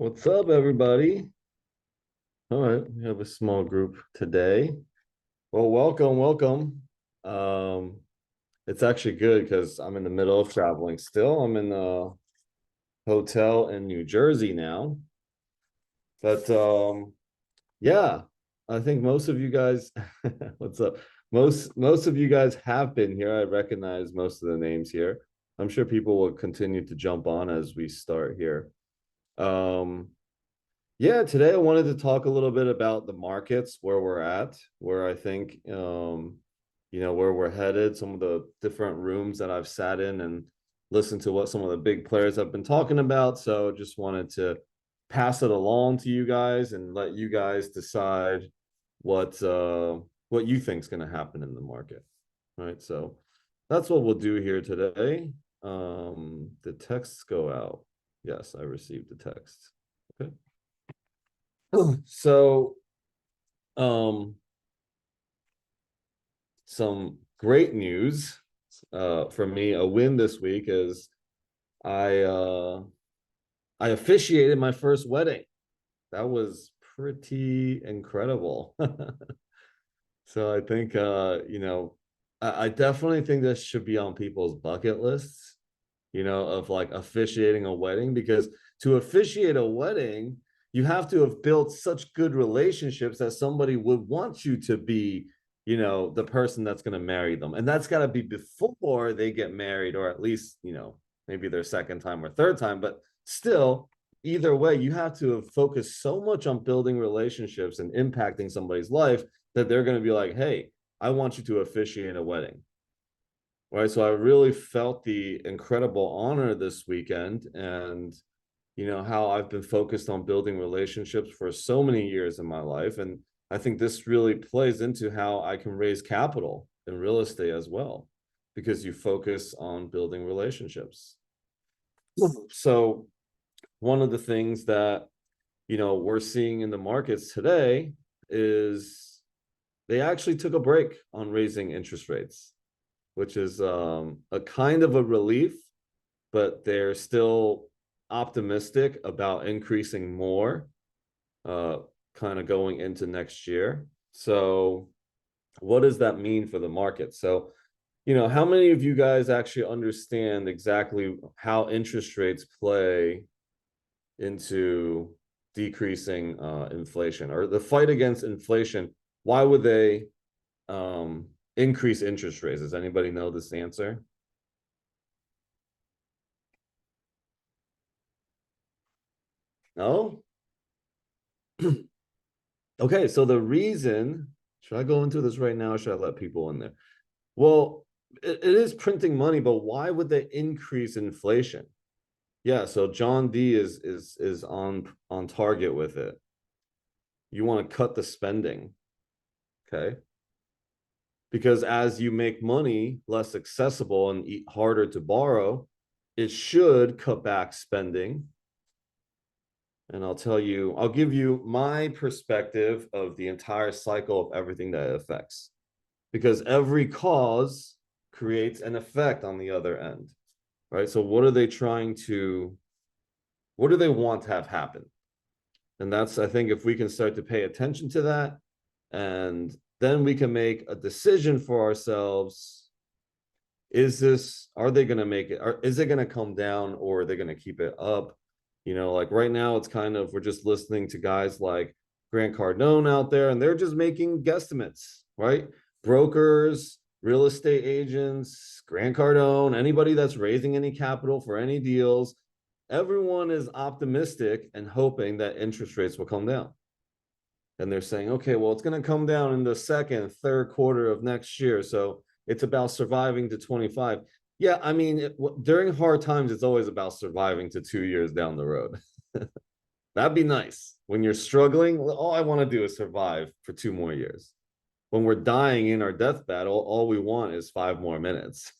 What's up, everybody? All right, we have a small group today. Well, welcome. Um, it's actually good because I'm in the middle of traveling still. I'm in a hotel in New Jersey now. But yeah, I think most of you guys, what's up? Most of you guys have been here. I recognize most of the names here. I'm sure people will continue to jump on as we start here. Um, Yeah, today I wanted to talk a little bit about the markets, where we're at, where I think where we're headed, some of the different rooms that I've sat in and listened to what some of the big players have been talking about. So just wanted to pass it along to you guys and let you guys decide what what you think is going to happen in the market. Right. So that's what we'll do here today. The texts go out. Yes, I received the text. Okay. So, um, some great news for me. A win this week is I uh, I officiated my first wedding. That was pretty incredible. So I think I definitely think this should be on people's bucket lists, of like officiating a wedding, because to officiate a wedding, you have to have built such good relationships that somebody would want you to be, the person that's going to marry them. And that's got to be before they get married, or at least, maybe their second time or third time. But still, either way, you have to have focused so much on building relationships and impacting somebody's life that they're going to be like, hey, I want you to officiate a wedding. Right. So I really felt the incredible honor this weekend, and how I've been focused on building relationships for so many years in my life. And I think this really plays into how I can raise capital in real estate as well, because you focus on building relationships. So one of the things that we're seeing in the markets today is they actually took a break on raising interest rates, which is a kind of a relief, but they're still optimistic about increasing more, uh, kind of going into next year. So, what does that mean for the market? So, how many of you guys actually understand exactly how interest rates play into decreasing inflation, or the fight against inflation? Why would they increase interest rates? Does anybody know this answer? No? Okay, so the reason, should I go into this right now, or should I let people in there? Well, it is printing money, but why would they increase inflation? Yeah, so John D is on target with it. You want to cut the spending, okay? Because as you make money less accessible and harder to borrow, it should cut back spending. And I'll give you my perspective of the entire cycle of everything that it affects, because every cause creates an effect on the other end, right? So what do they want to have happen? And that's, I think, if we can start to pay attention to that, and then we can make a decision for ourselves. Are they going to make it, or is it going to come down, or are they going to keep it up? Like right now, it's kind of, we're just listening to guys like Grant Cardone out there, and they're just making guesstimates, right? Brokers, real estate agents, Grant Cardone, anybody that's raising any capital for any deals, everyone is optimistic and hoping that interest rates will come down. And they're saying, okay, well, it's going to come down in the second, third quarter of next year. So it's about surviving to 25. Yeah, I mean, during hard times, it's always about surviving to 2 years down the road. That'd be nice. When you're struggling, all I want to do is survive for 2 more years. When we're dying in our death battle, all we want is 5 more minutes.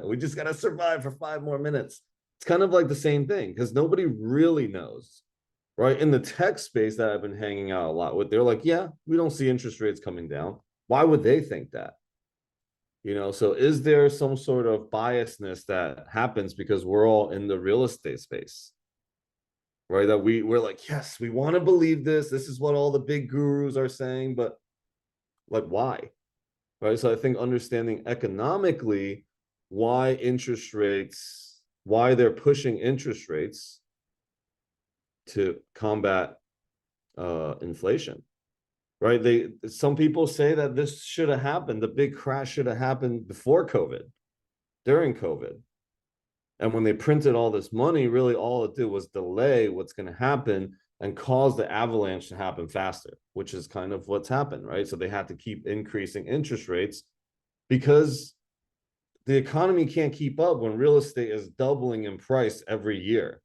We just got to survive for 5 more minutes. It's kind of like the same thing, because nobody really knows, right? In the tech space that I've been hanging out a lot with, they're like, yeah, we don't see interest rates coming down. Why would they think that? So is there some sort of biasness that happens because we're all in the real estate space, right? That we're like, yes, we want to believe this. This is what all the big gurus are saying, but like, why? Right? So I think understanding economically why interest rates, why they're pushing interest rates to combat inflation, right? Some people say that this should have happened. The big crash should have happened before COVID, during COVID. And when they printed all this money, really all it did was delay what's going to happen and cause the avalanche to happen faster, which is kind of what's happened, right? So they had to keep increasing interest rates because the economy can't keep up when real estate is doubling in price every year,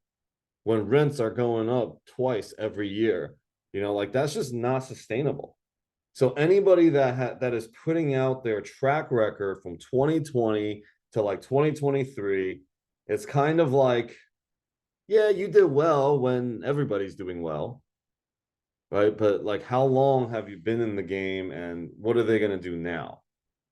when rents are going up twice every year. Like that's just not sustainable. So anybody that is putting out their track record from 2020 to like 2023, it's kind of like, yeah, you did well when everybody's doing well, right? But like, how long have you been in the game and what are they going to do now?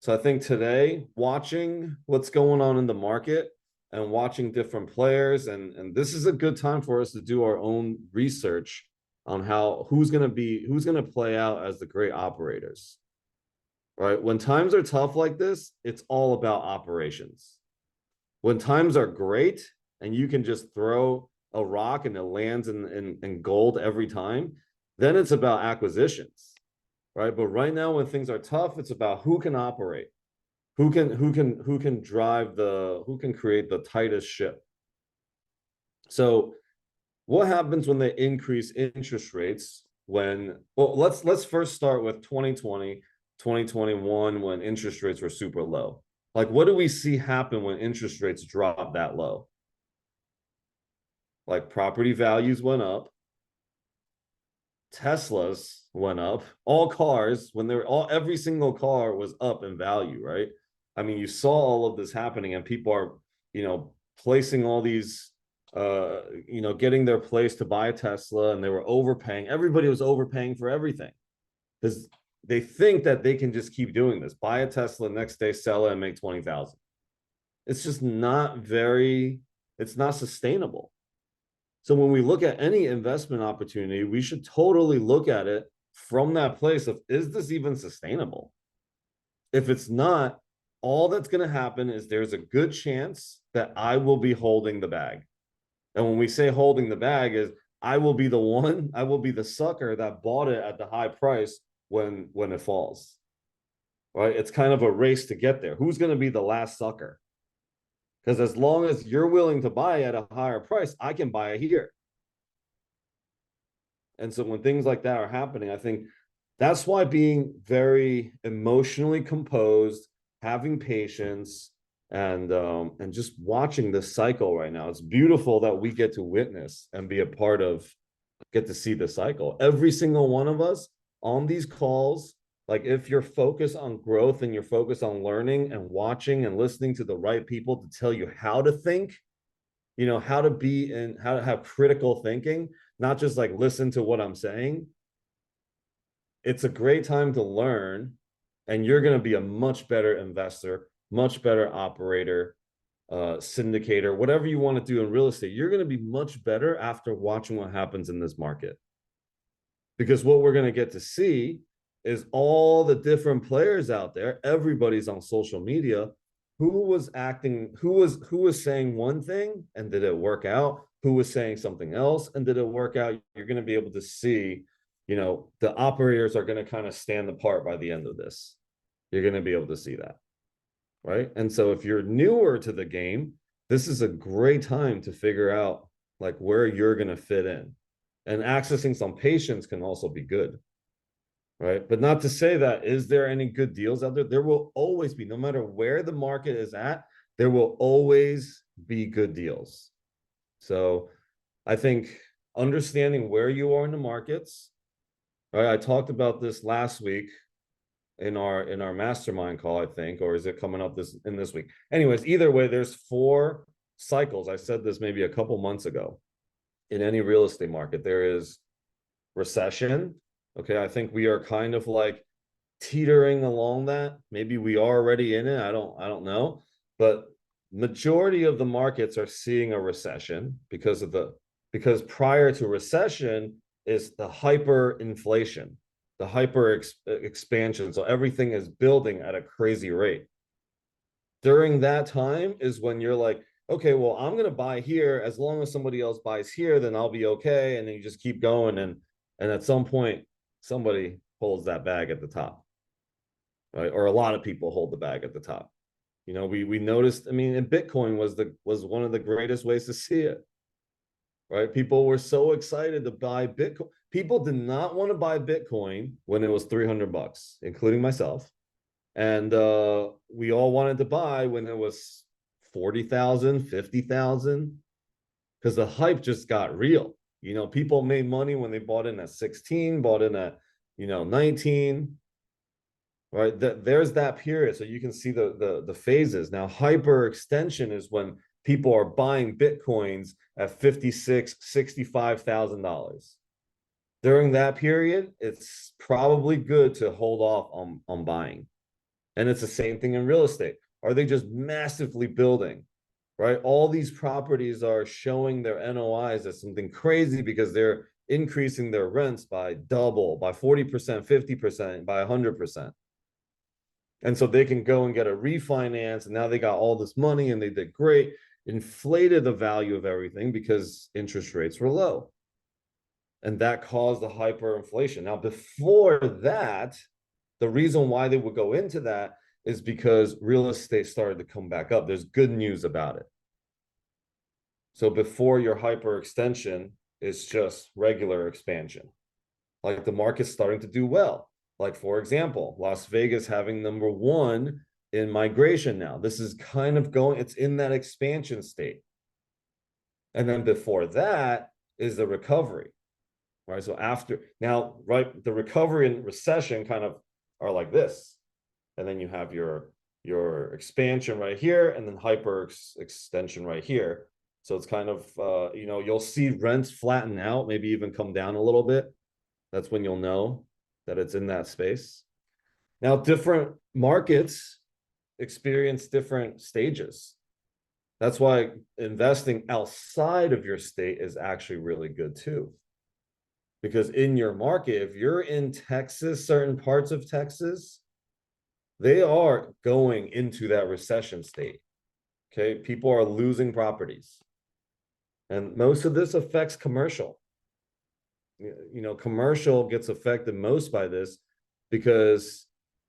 So I think today, watching what's going on in the market and watching different players, and this is a good time for us to do our own research on who's going to play out as the great operators, right? When times are tough like this, it's all about operations. When times are great and you can just throw a rock and it lands in gold every time, then it's about acquisitions, right? But right now, when things are tough, it's about who can operate, who can create the tightest ship. So what happens when they increase interest rates let's first start with 2020, 2021, when interest rates were super low. Like, what do we see happen when interest rates drop that low? Like, property values went up, Teslas went up, all cars, every single car was up in value, right? I mean, you saw all of this happening, and people are, placing all these, getting their place to buy a Tesla, and they were overpaying. Everybody was overpaying for everything because they think that they can just keep doing this. Buy a Tesla, next day sell it and make 20,000. It's just it's not sustainable. So when we look at any investment opportunity, we should totally look at it from that place of, is this even sustainable? If it's not, all that's going to happen is there's a good chance that I will be holding the bag. And when we say holding the bag is I will be the sucker that bought it at the high price when it falls. Right? It's kind of a race to get there. Who's going to be the last sucker? Because as long as you're willing to buy at a higher price, I can buy it here. And so when things like that are happening, I think that's why being very emotionally composed, having patience, and just watching this cycle right now. It's beautiful that we get to witness and be a part of, get to see the cycle. Every single one of us on these calls, like if you're focused on growth and you're focused on learning and watching and listening to the right people to tell you how to think, how to have critical thinking, not just like listen to what I'm saying. It's a great time to learn, and you're going to be a much better investor, much better operator, syndicator, whatever you want to do in real estate. You're going to be much better after watching what happens in this market. Because what we're going to get to see is all the different players out there. Everybody's on social media. Who was saying one thing and did it work out? Who was saying something else and did it work out? You're going to be able to see, the operators are going to kind of stand apart by the end of this. You're going to be able to see that, right? And so if you're newer to the game, this is a great time to figure out like where you're going to fit in. And accessing some patience can also be good, right? But not to say that, is there any good deals out there? There will always be, no matter where the market is at, there will always be good deals. So I think understanding where you are in the markets, right? I talked about this last week in our mastermind call, I think, or is it coming up this week? Anyways, either way, there's 4 cycles. I said this maybe a couple months ago. In any real estate market, there is recession. Okay, I think we are kind of like teetering along that. Maybe we are already in it. I don't know. But majority of the markets are seeing a recession because of the because prior to recession is the hyperinflation, the expansion. So everything is building at a crazy rate. During that time is when you're like, okay, well, I'm going to buy here. As long as somebody else buys here, then I'll be okay. And then you just keep going. And at some point, somebody holds that bag at the top, right? Or a lot of people hold the bag at the top. You know, we noticed, I mean, and Bitcoin was one of the greatest ways to see it, right? People were so excited to buy Bitcoin. People did not want to buy Bitcoin when it was 300 bucks, including myself. And we all wanted to buy when it was 40,000, 50,000, because the hype just got real. You know, people made money when they bought in at 16, bought in at, 19, right? There's that period. So you can see the phases. Now, hyper extension is when people are buying Bitcoins at $56,000, $65,000. During that period, it's probably good to hold off on buying. And it's the same thing in real estate. Are they just massively building, right? All these properties are showing their NOIs as something crazy because they're increasing their rents by double, by 40%, 50%, by 100%. And so they can go and get a refinance, and now they got all this money and they did great, inflated the value of everything because interest rates were low. And that caused the hyperinflation. Now, before that, the reason why they would go into that is because real estate started to come back up. There's good news about it. So before your hyperextension, it's just regular expansion. Like the market's starting to do well. Like, for example, Las Vegas having #1 in migration now. This is kind of going, it's in that expansion state. And then before that is the recovery, right? So after, now, right, the recovery and recession kind of are like this. And then you have your expansion right here, and then hyper extension right here. So it's kind of, you'll see rents flatten out, maybe even come down a little bit. That's when you'll know that it's in that space. Now, different markets experience different stages. That's why investing outside of your state is actually really good too. Because in your market, if you're in Texas, certain parts of Texas, they are going into that recession state. Okay, people are losing properties. And most of this affects commercial. Commercial gets affected most by this because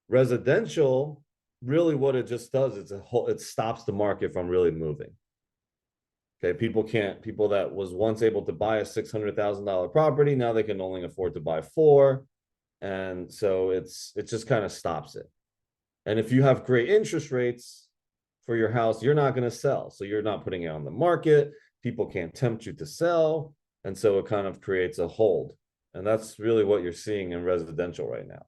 residential, really what it just does is it stops the market from really moving. Okay, people that was once able to buy a $600,000 property, now they can only afford to buy 4. And so it just kind of stops it. And if you have great interest rates for your house, you're not going to sell. So you're not putting it on the market. People can't tempt you to sell. And so it kind of creates a hold. And that's really what you're seeing in residential right now.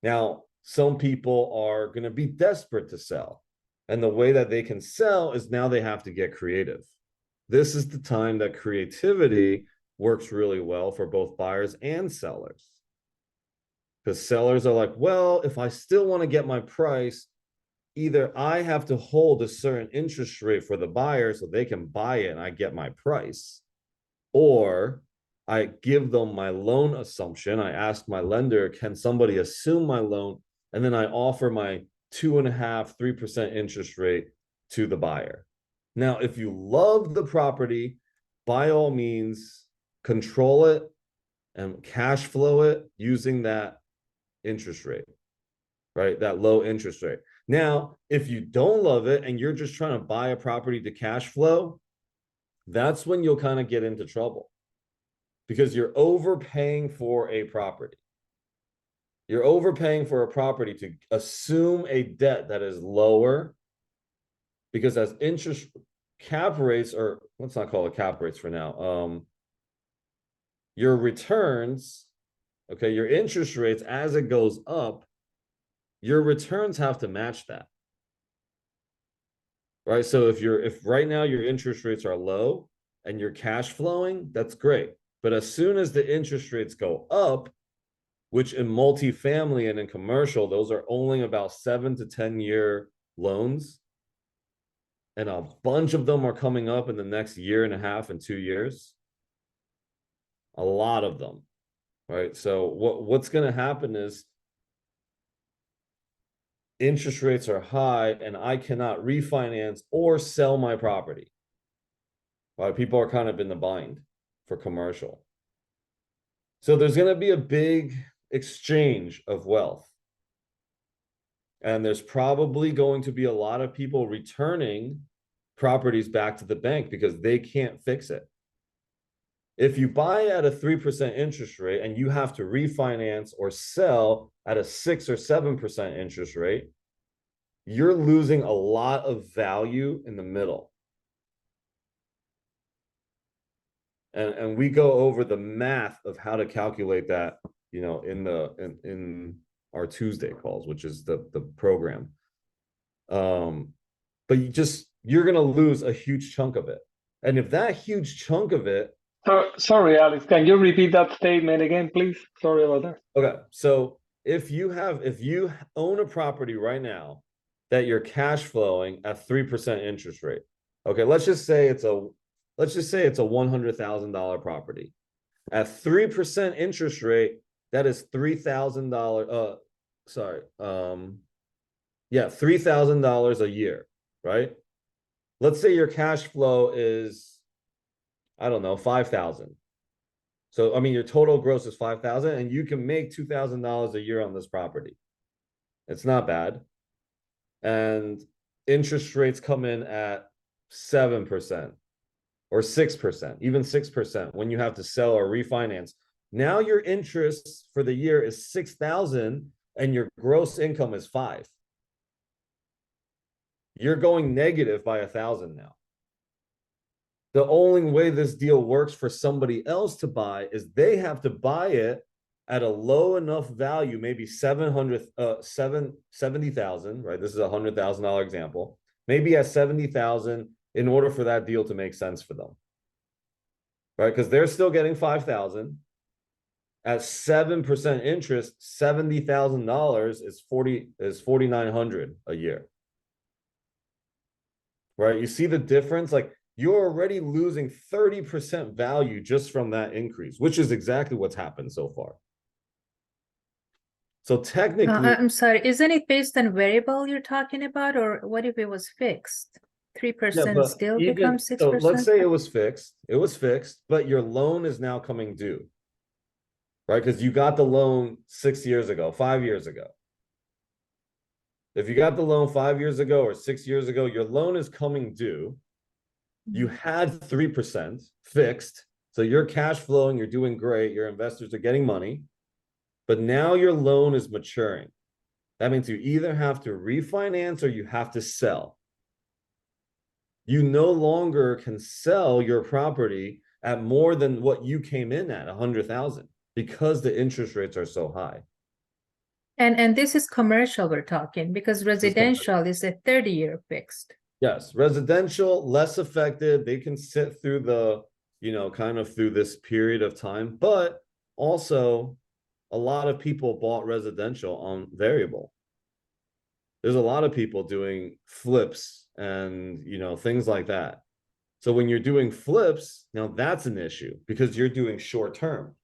Now, some people are going to be desperate to sell. And the way that they can sell is now they have to get creative. This is the time that creativity works really well for both buyers and sellers. Because sellers are like, well, if I still want to get my price, either I have to hold a certain interest rate for the buyer so they can buy it and I get my price, or I give them my loan assumption. I ask my lender, can somebody assume my loan? And then I offer my 2.5%, 3% interest rate to the buyer. Now, if you love the property, by all means, control it and cash flow it using that interest rate, right? That low interest rate. Now, if you don't love it and you're just trying to buy a property to cash flow, that's when you'll kind of get into trouble because you're overpaying for a property. You're overpaying for a property to assume a debt that is lower because as interest cap rates, or let's not call it cap rates for now, your returns, okay, your interest rates, as it goes up, your returns have to match that. Right? So if right now your interest rates are low and you're cash flowing, that's great. But as soon as the interest rates go up, which in multifamily and in commercial, those are only about 7 to 10 year loans. and a bunch of them are coming up in the next year and a half and 2 years. A lot of them, right? So what's going to happen is interest rates are high and I cannot refinance or sell my property. Right? People are kind of in the bind for commercial. So there's going to be a big exchange of wealth. And there's probably going to be a lot of people returning properties back to the bank because they can't fix it. If you buy at a 3% interest rate and you have to refinance or sell at a 6 or 7% interest rate, you're losing a lot of value in the middle. And we go over the math of how to calculate that, in our Tuesday calls, which is the program. But you're going to lose a huge chunk of it. And if that huge chunk of it. Sorry, Alex, can you repeat that statement again, please? Sorry about that. Okay. So if you own a property right now that you're cash flowing at 3% interest rate. Okay. Let's just say it's a $100,000 property at 3% interest rate. That is $3,000. $3,000 a year, right? Let's say your cash flow is, I don't know, 5,000. So, I mean, your total gross is 5,000 and you can make $2,000 a year on this property. It's not bad. And interest rates come in at 7% or 6%, even 6% when you have to sell or refinance. Now your interest for the year is 6,000 and your gross income is 5. You're going negative by 1,000 now. The only way this deal works for somebody else to buy is they have to buy it at a low enough value, maybe 70,000, right? This is a $100,000 example. Maybe at 70,000 in order for that deal to make sense for them, right? Because they're still getting 5,000 at 7% interest. $70,000 is 4,900 a year, right? You see the difference? Like, you're already losing 30% value just from that increase, which is exactly what's happened so far. So technically, I'm sorry, isn't it based on variable you're talking about, or what if it was fixed? 3% still becomes 6%? So let's say it was fixed. It was fixed, but your loan is now coming due, right? Because you got the loan 6 years ago, 5 years ago. If you got the loan 5 years ago or 6 years ago, your loan is coming due. You had 3% fixed, so you're cash flowing, you're doing great, your investors are getting money, but now your loan is maturing. That means you either have to refinance or you have to sell. You no longer can sell your property at more than what you came in at, 100,000, because the interest rates are so high. And this is commercial we're talking, because residential is a 30-year fixed. Yes, residential, less affected. They can sit through through this period of time, but also a lot of people bought residential on variable. There's a lot of people doing flips and, things like that. So when you're doing flips, now that's an issue because you're doing short term.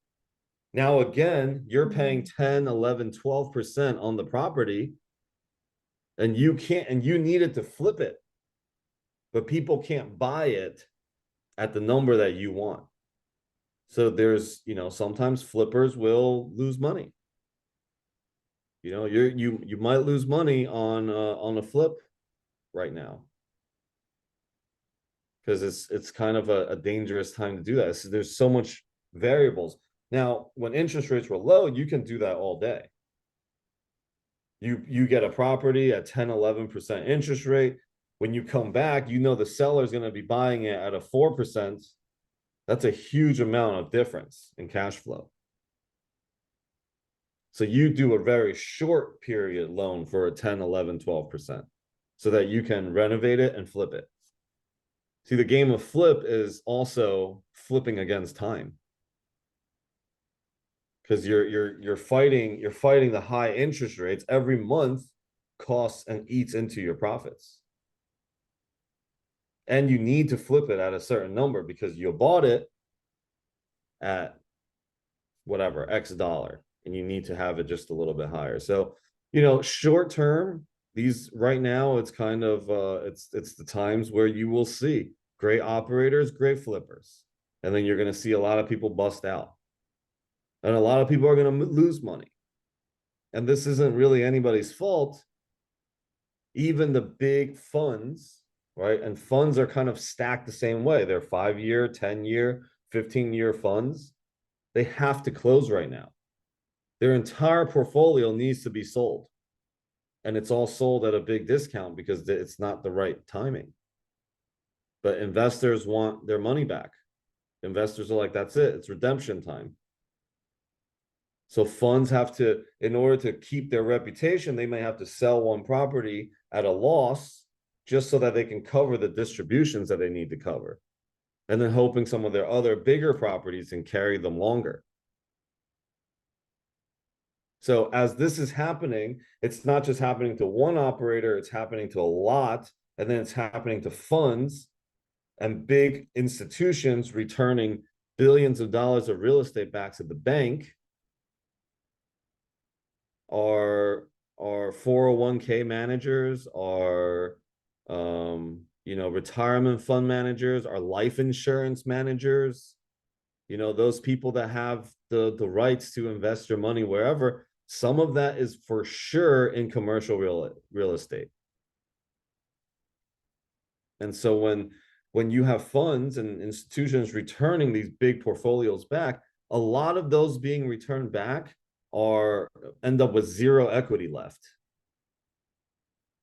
Now, again, you're paying 10, 11, 12% on the property and you needed to flip it. But people can't buy it at the number that you want. So there's, sometimes flippers will lose money. You might lose money on a flip right now because it's kind of a dangerous time to do that. So there's so much variables. Now, when interest rates were low, you can do that all day. You get a property at 10, 11% interest rate. When you come back, the seller is going to be buying it at a 4%. That's a huge amount of difference in cash flow. So you do a very short period loan for a 10, 11, 12% so that you can renovate it and flip it. See, the game of flip is also flipping against time. Because you're fighting the high interest rates. Every month costs and eats into your profits. And you need to flip it at a certain number because you bought it at whatever, X dollar, and you need to have it just a little bit higher. So, short term, these right now, it's kind of it's the times where you will see great operators, great flippers, and then you're going to see a lot of people bust out, and a lot of people are going to lose money. And this isn't really anybody's fault. Even the big funds, right? And funds are kind of stacked the same way. They're 5-year, 10-year, 15-year funds. They have to close right now. Their entire portfolio needs to be sold. And it's all sold at a big discount because it's not the right timing. But investors want their money back. Investors are like, that's it. It's redemption time. So funds have to, in order to keep their reputation, they may have to sell one property at a loss just so that they can cover the distributions that they need to cover. And then hoping some of their other bigger properties can carry them longer. So as this is happening, it's not just happening to one operator, it's happening to a lot, and then it's happening to funds and big institutions returning billions of dollars of real estate back to the bank. Our 401k managers, our retirement fund managers, our life insurance managers, those people that have the rights to invest your money wherever. Some of that is for sure in commercial real estate. And so when you have funds and institutions returning these big portfolios back, a lot of those being returned back end up with zero equity left.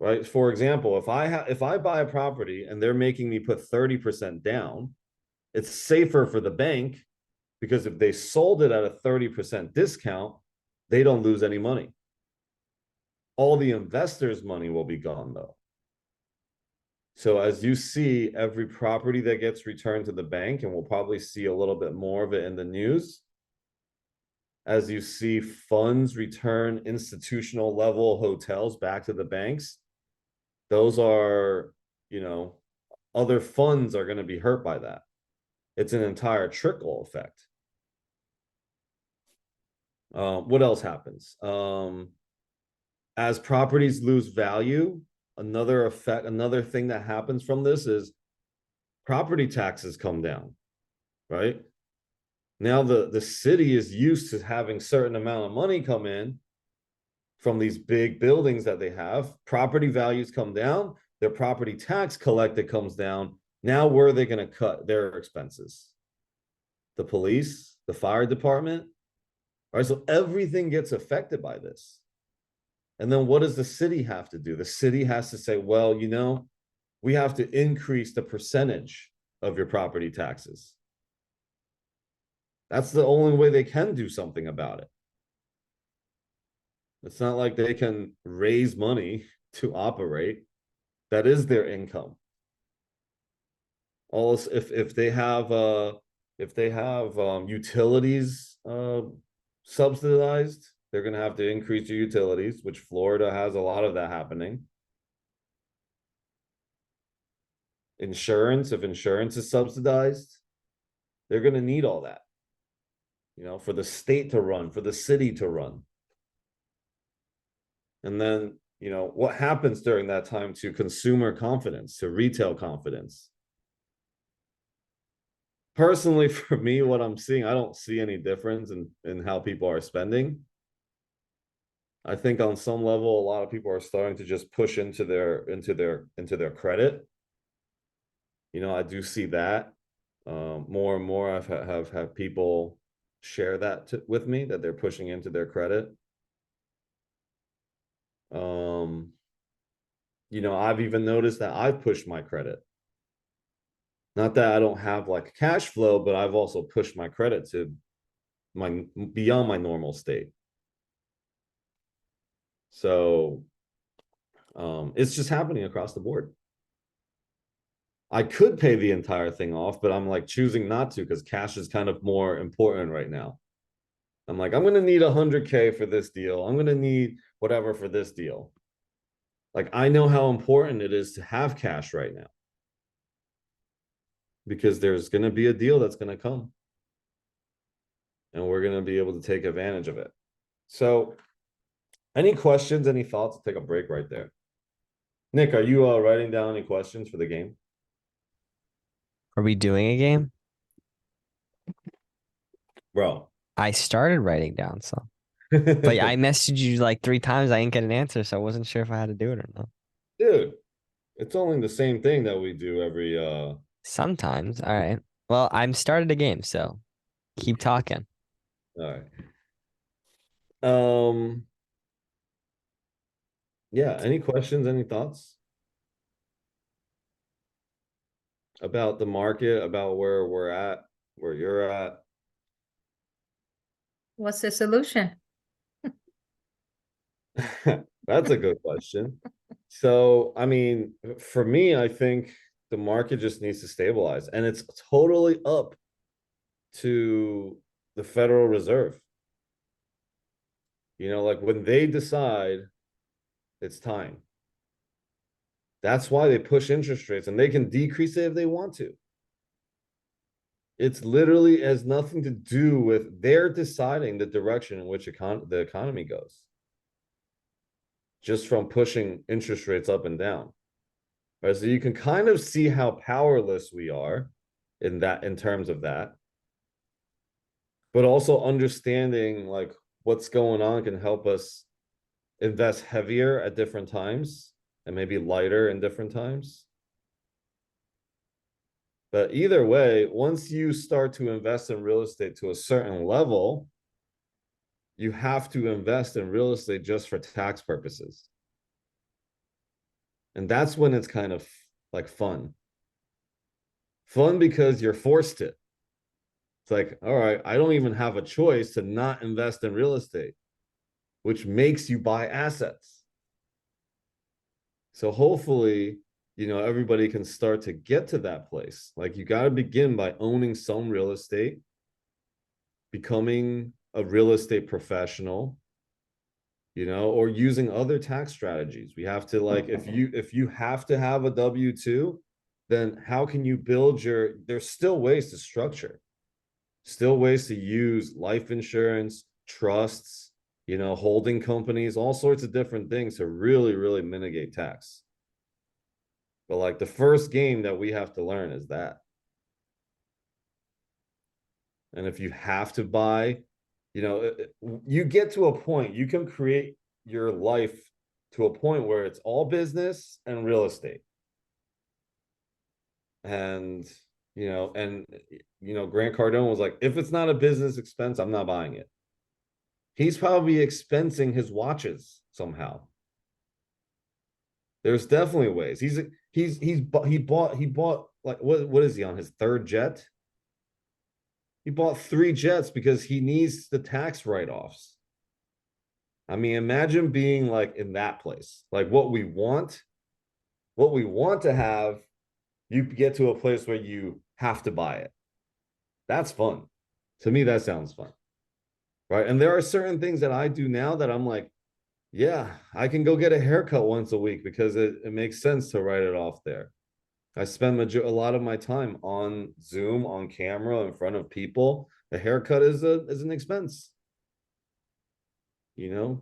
Right? For example, if I buy a property and they're making me put 30% down, it's safer for the bank because if they sold it at a 30% discount, they don't lose any money. All the investors' money will be gone though. So as you see, every property that gets returned to the bank, and we'll probably see a little bit more of it in the news, as you see funds return institutional level hotels back to the banks, those are, other funds are going to be hurt by that. It's an entire trickle effect. What else happens? As properties lose value, another thing that happens from this is property taxes come down, right? Now the city is used to having certain amount of money come in from these big buildings that they have. Property values come down, their property tax collected comes down. Now where are they going to cut their expenses? The police, the fire department. All right, so everything gets affected by this. And then what does the city have to do? The city has to say, well, we have to increase the percentage of your property taxes. That's the only way they can do something about it. It's not like they can raise money to operate. That is their income. Also, if they have utilities subsidized, they're going to have to increase your utilities, which Florida has a lot of that happening. Insurance, if insurance is subsidized, they're going to need all that, for the state to run, for the city to run. And then, what happens during that time to consumer confidence, to retail confidence? Personally, for me, what I'm seeing, I don't see any difference in how people are spending. I think on some level, a lot of people are starting to just push into their credit. I do see that more and more. I've have people share that with me, that they're pushing into their credit. I've even noticed that I've pushed my credit. Not that I don't have like cash flow, but I've also pushed my credit to beyond my normal state. So it's just happening across the board. I could pay the entire thing off, but I'm like choosing not to because cash is kind of more important right now. I'm like, I'm going to need 100K for this deal. I'm going to need whatever for this deal. Like, I know how important it is to have cash right now. because there's going to be a deal that's going to come. And we're going to be able to take advantage of it. So any questions, any thoughts? I'll take a break right there. Nick, are you writing down any questions for the game? Are we doing a game? Bro. I started writing down some, but I messaged you like 3 times. I didn't get an answer, so I wasn't sure if I had to do it or not. Dude, it's only the same thing that we do every Sometimes. All right. Well, I'm started a game, so keep talking. all right. Yeah, any questions, any thoughts about the market, about where we're at, where you're at? What's the solution? That's a good question. So, I mean, for me, I think the market just needs to stabilize, and it's totally up to the Federal Reserve. You know, like when they decide it's time. That's why they push interest rates, and they can decrease it if they want to. It's literally has nothing to do with they're deciding the direction in which the economy goes. Just from pushing interest rates up and down. Right, so you can kind of see how powerless we are in terms of that. But also understanding like what's going on can help us invest heavier at different times and maybe lighter in different times. But either way, once you start to invest in real estate to a certain level, you have to invest in real estate just for tax purposes. And that's when it's kind of like fun. Fun because you're forced to. It's like, all right, I don't even have a choice to not invest in real estate, which makes you buy assets. So hopefully, you know, everybody can start to get to that place. Like you got to begin by owning some real estate, becoming a real estate professional, you know, or using other tax strategies. We have to like, if you have to have a W-2, then how can you build there's still ways to structure, still ways to use life insurance, trusts, you know, holding companies, all sorts of different things to really, really mitigate tax. But like the first game that we have to learn is that. And if you have to buy, you know, you get to a point, you can create your life to a point where it's all business and real estate. And, you know, Grant Cardone was like, if it's not a business expense, I'm not buying it. He's probably expensing his watches somehow. There's definitely ways. He bought like what is he on his third jet? He bought 3 jets because he needs the tax write-offs. I mean, imagine being like in that place. Like what we want to have, you get to a place where you have to buy it. That's fun. To me, that sounds fun. Right. And there are certain things that I do now that I'm like, yeah, I can go get a haircut once a week because it makes sense to write it off there. I spend a lot of my time on Zoom, on camera, in front of people. The haircut is an expense. You know,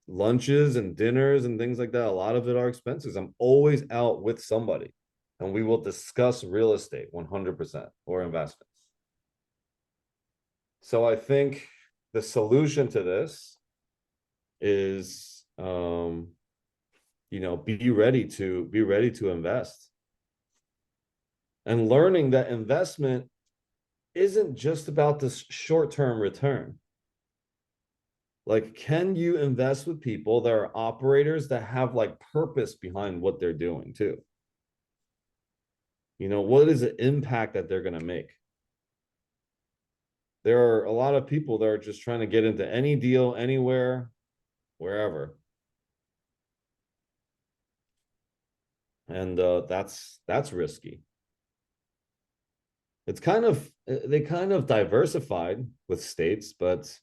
lunches and dinners and things like that. A lot of it are expenses. I'm always out with somebody, and we will discuss real estate 100% or investments. So I think the solution to this is, you know, be ready to invest. And learning that investment isn't just about this short-term return. Like, can you invest with people that are operators that have like purpose behind what they're doing too? You know, what is the impact that they're going to make? There are a lot of people that are just trying to get into any deal, anywhere, wherever. And that's risky. It's they kind of diversified with states, but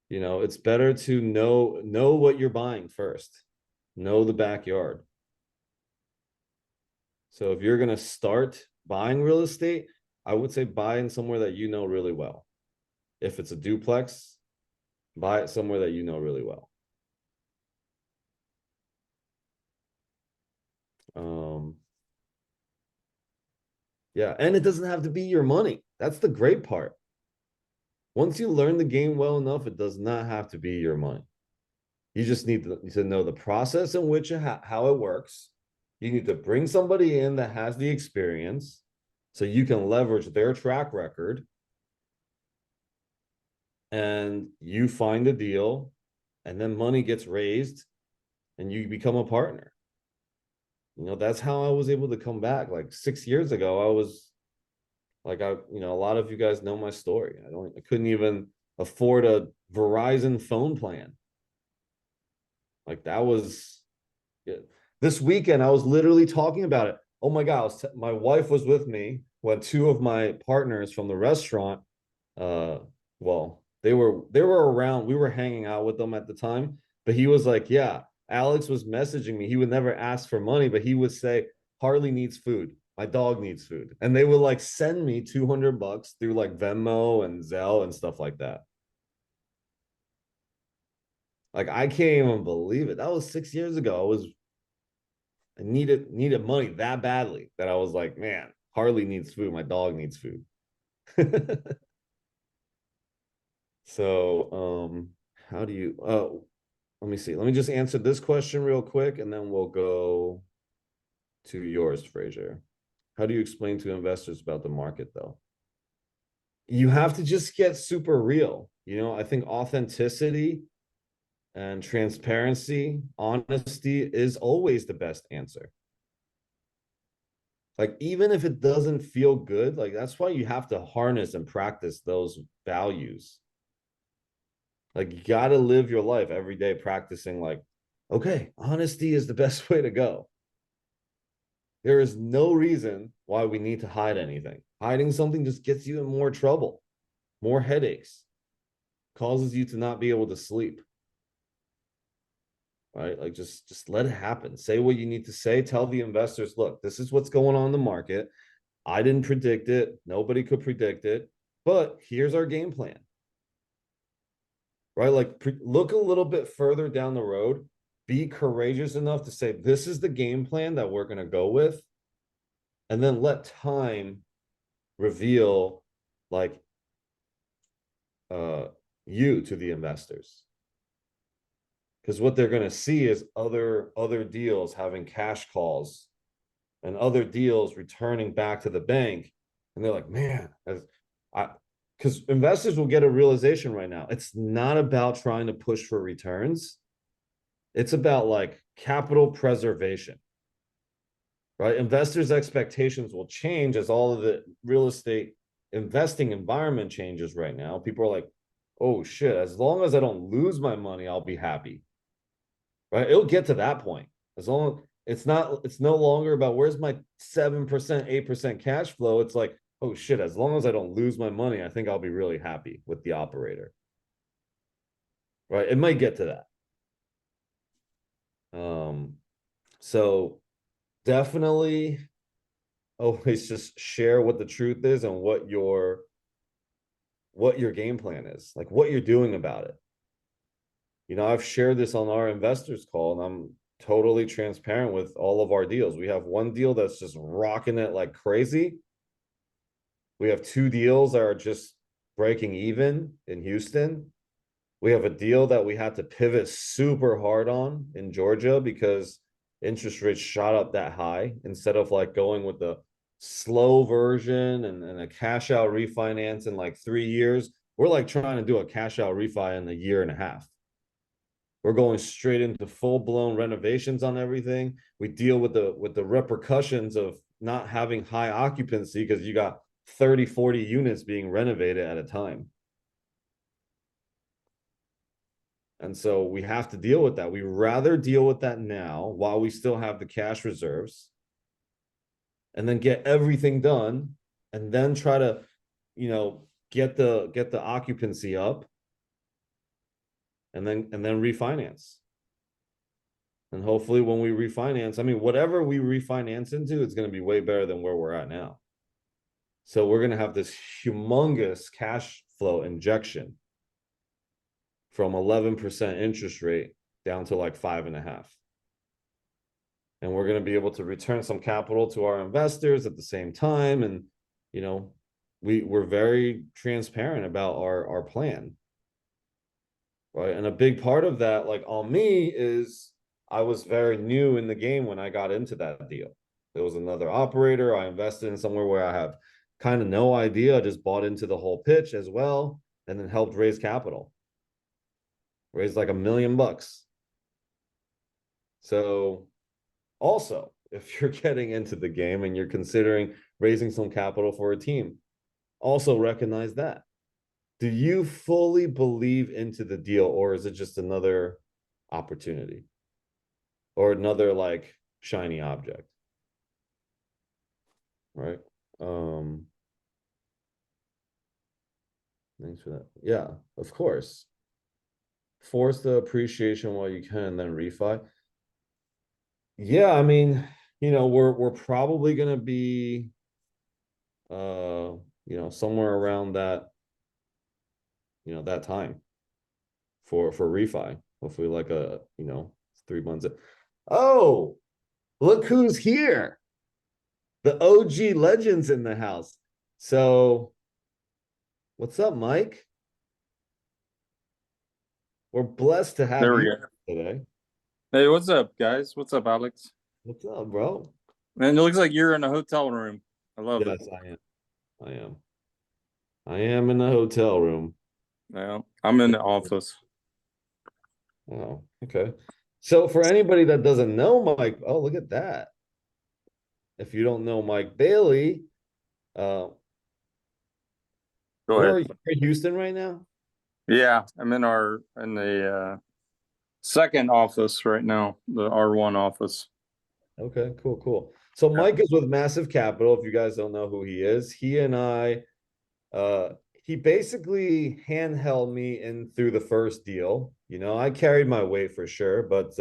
you know, it's better to know what you're buying first. Know the backyard. So if you're going to start buying real estate, I would say buy in somewhere that you know really well. If it's a duplex, buy it somewhere that you know really well. Yeah, and it doesn't have to be your money. That's the great part. Once you learn the game well enough, it does not have to be your money. You just need to know the process in which how it works. You need to bring somebody in that has the experience so you can leverage their track record, and you find a deal, and then money gets raised and you become a partner. That's how I was able to come back. Like 6 years ago, I was like, a lot of you guys know my story. I couldn't even afford a Verizon phone plan. Like that was, yeah. This weekend, I was literally talking about it. Oh my God, my wife was with me when two of my partners from the restaurant, well, they were around. We were hanging out with them at the time, but he was like, yeah, Alex was messaging me. He would never ask for money, but he would say, Harley needs food. My dog needs food. And they would like send me $200 through like Venmo and Zelle and stuff like that. Like I can't even believe it. That was 6 years ago. I needed money that badly that I was like, man, Harley needs food. My dog needs food. So, how do you, let me see. Let me just answer this question real quick and then we'll go to yours, Fraser. How do you explain to investors about the market though? You have to just get super real. I think authenticity and transparency, honesty is always the best answer. Like, even if it doesn't feel good, like that's why you have to harness and practice those values. Like, you got to live your life every day practicing, like, okay, honesty is the best way to go. There is no reason why we need to hide anything. Hiding something just gets you in more trouble, more headaches, causes you to not be able to sleep. Right? Like just let it happen. Say what you need to say. Tell the investors, look, this is what's going on in the market. I didn't predict it. Nobody could predict it, but here's our game plan. Right? Like look a little bit further down the road. Be courageous enough to say, this is the game plan that we're going to go with. And then let time reveal like you to the investors. Because what they're going to see is other deals having cash calls and other deals returning back to the bank. And they're like, man, because investors will get a realization right now. It's not about trying to push for returns. It's about like capital preservation, right? Investors' expectations will change as all of the real estate investing environment changes right now. People are like, oh shit, as long as I don't lose my money, I'll be happy. Right? It'll get to that point. As long it's no longer about where's my 7%, 8% cash flow. It's like, oh shit, as long as I don't lose my money, I think I'll be really happy with the operator. Right? It might get to that. So definitely always just share what the truth is and what your game plan is, like what you're doing about it. I've shared this on our investors call, and I'm totally transparent with all of our deals. We have one deal that's just rocking it like crazy. We have two deals that are just breaking even in Houston. We have a deal that we had to pivot super hard on in Georgia because interest rates shot up that high. Instead of like going with the slow version and a cash out refinance in like 3 years, we're like trying to do a cash out refi in a year and a half. We're going straight into full-blown renovations on everything. We deal with the repercussions of not having high occupancy because you got 30, 40 units being renovated at a time. And so we have to deal with that. We rather deal with that now while we still have the cash reserves and then get everything done and then try to, get the occupancy up and then refinance. And hopefully when we refinance, I mean, whatever we refinance into, it's going to be way better than where we're at now. So we're going to have this humongous cash flow injection from 11% interest rate down to like 5.5%. And we're going to be able to return some capital to our investors at the same time. And, you know, we're very transparent about our plan. Right. And a big part of that, like on me, is I was very new in the game when I got into that deal. There was another operator. I invested in somewhere where I have kind of no idea. I just bought into the whole pitch as well, and then helped raise capital. Raised like $1 million. So also, if you're getting into the game and you're considering raising some capital for a team, also recognize that. Do you fully believe into the deal, or is it just another opportunity or another like shiny object? Right. Thanks for that. Yeah, of course. Force the appreciation while you can and then refi. Yeah, I mean, you know, we're probably gonna be you know, somewhere around that, you know, that time for refi. Hopefully like a, you know, 3 months. Oh, look who's here. The OG legends in the house. So what's up, Mike? We're blessed to have There we you go. today. Hey, what's up, guys? What's up, Alex? What's up, bro? Man, it looks like you're in a hotel room. I love it. Yes, I am. I am. I am in the hotel room. Yeah, I'm in the office. Oh, okay. So for anybody that doesn't know Mike, oh, look at that. If you don't know Mike Bailey, Go where are ahead. you? You're in Houston right now? Yeah, I'm in the second office right now, the R1 office. Okay, cool, cool. So Mike is with Massive Capital. If you guys don't know who he is, he and I, he basically handheld me in through the first deal. You know, I carried my weight for sure, but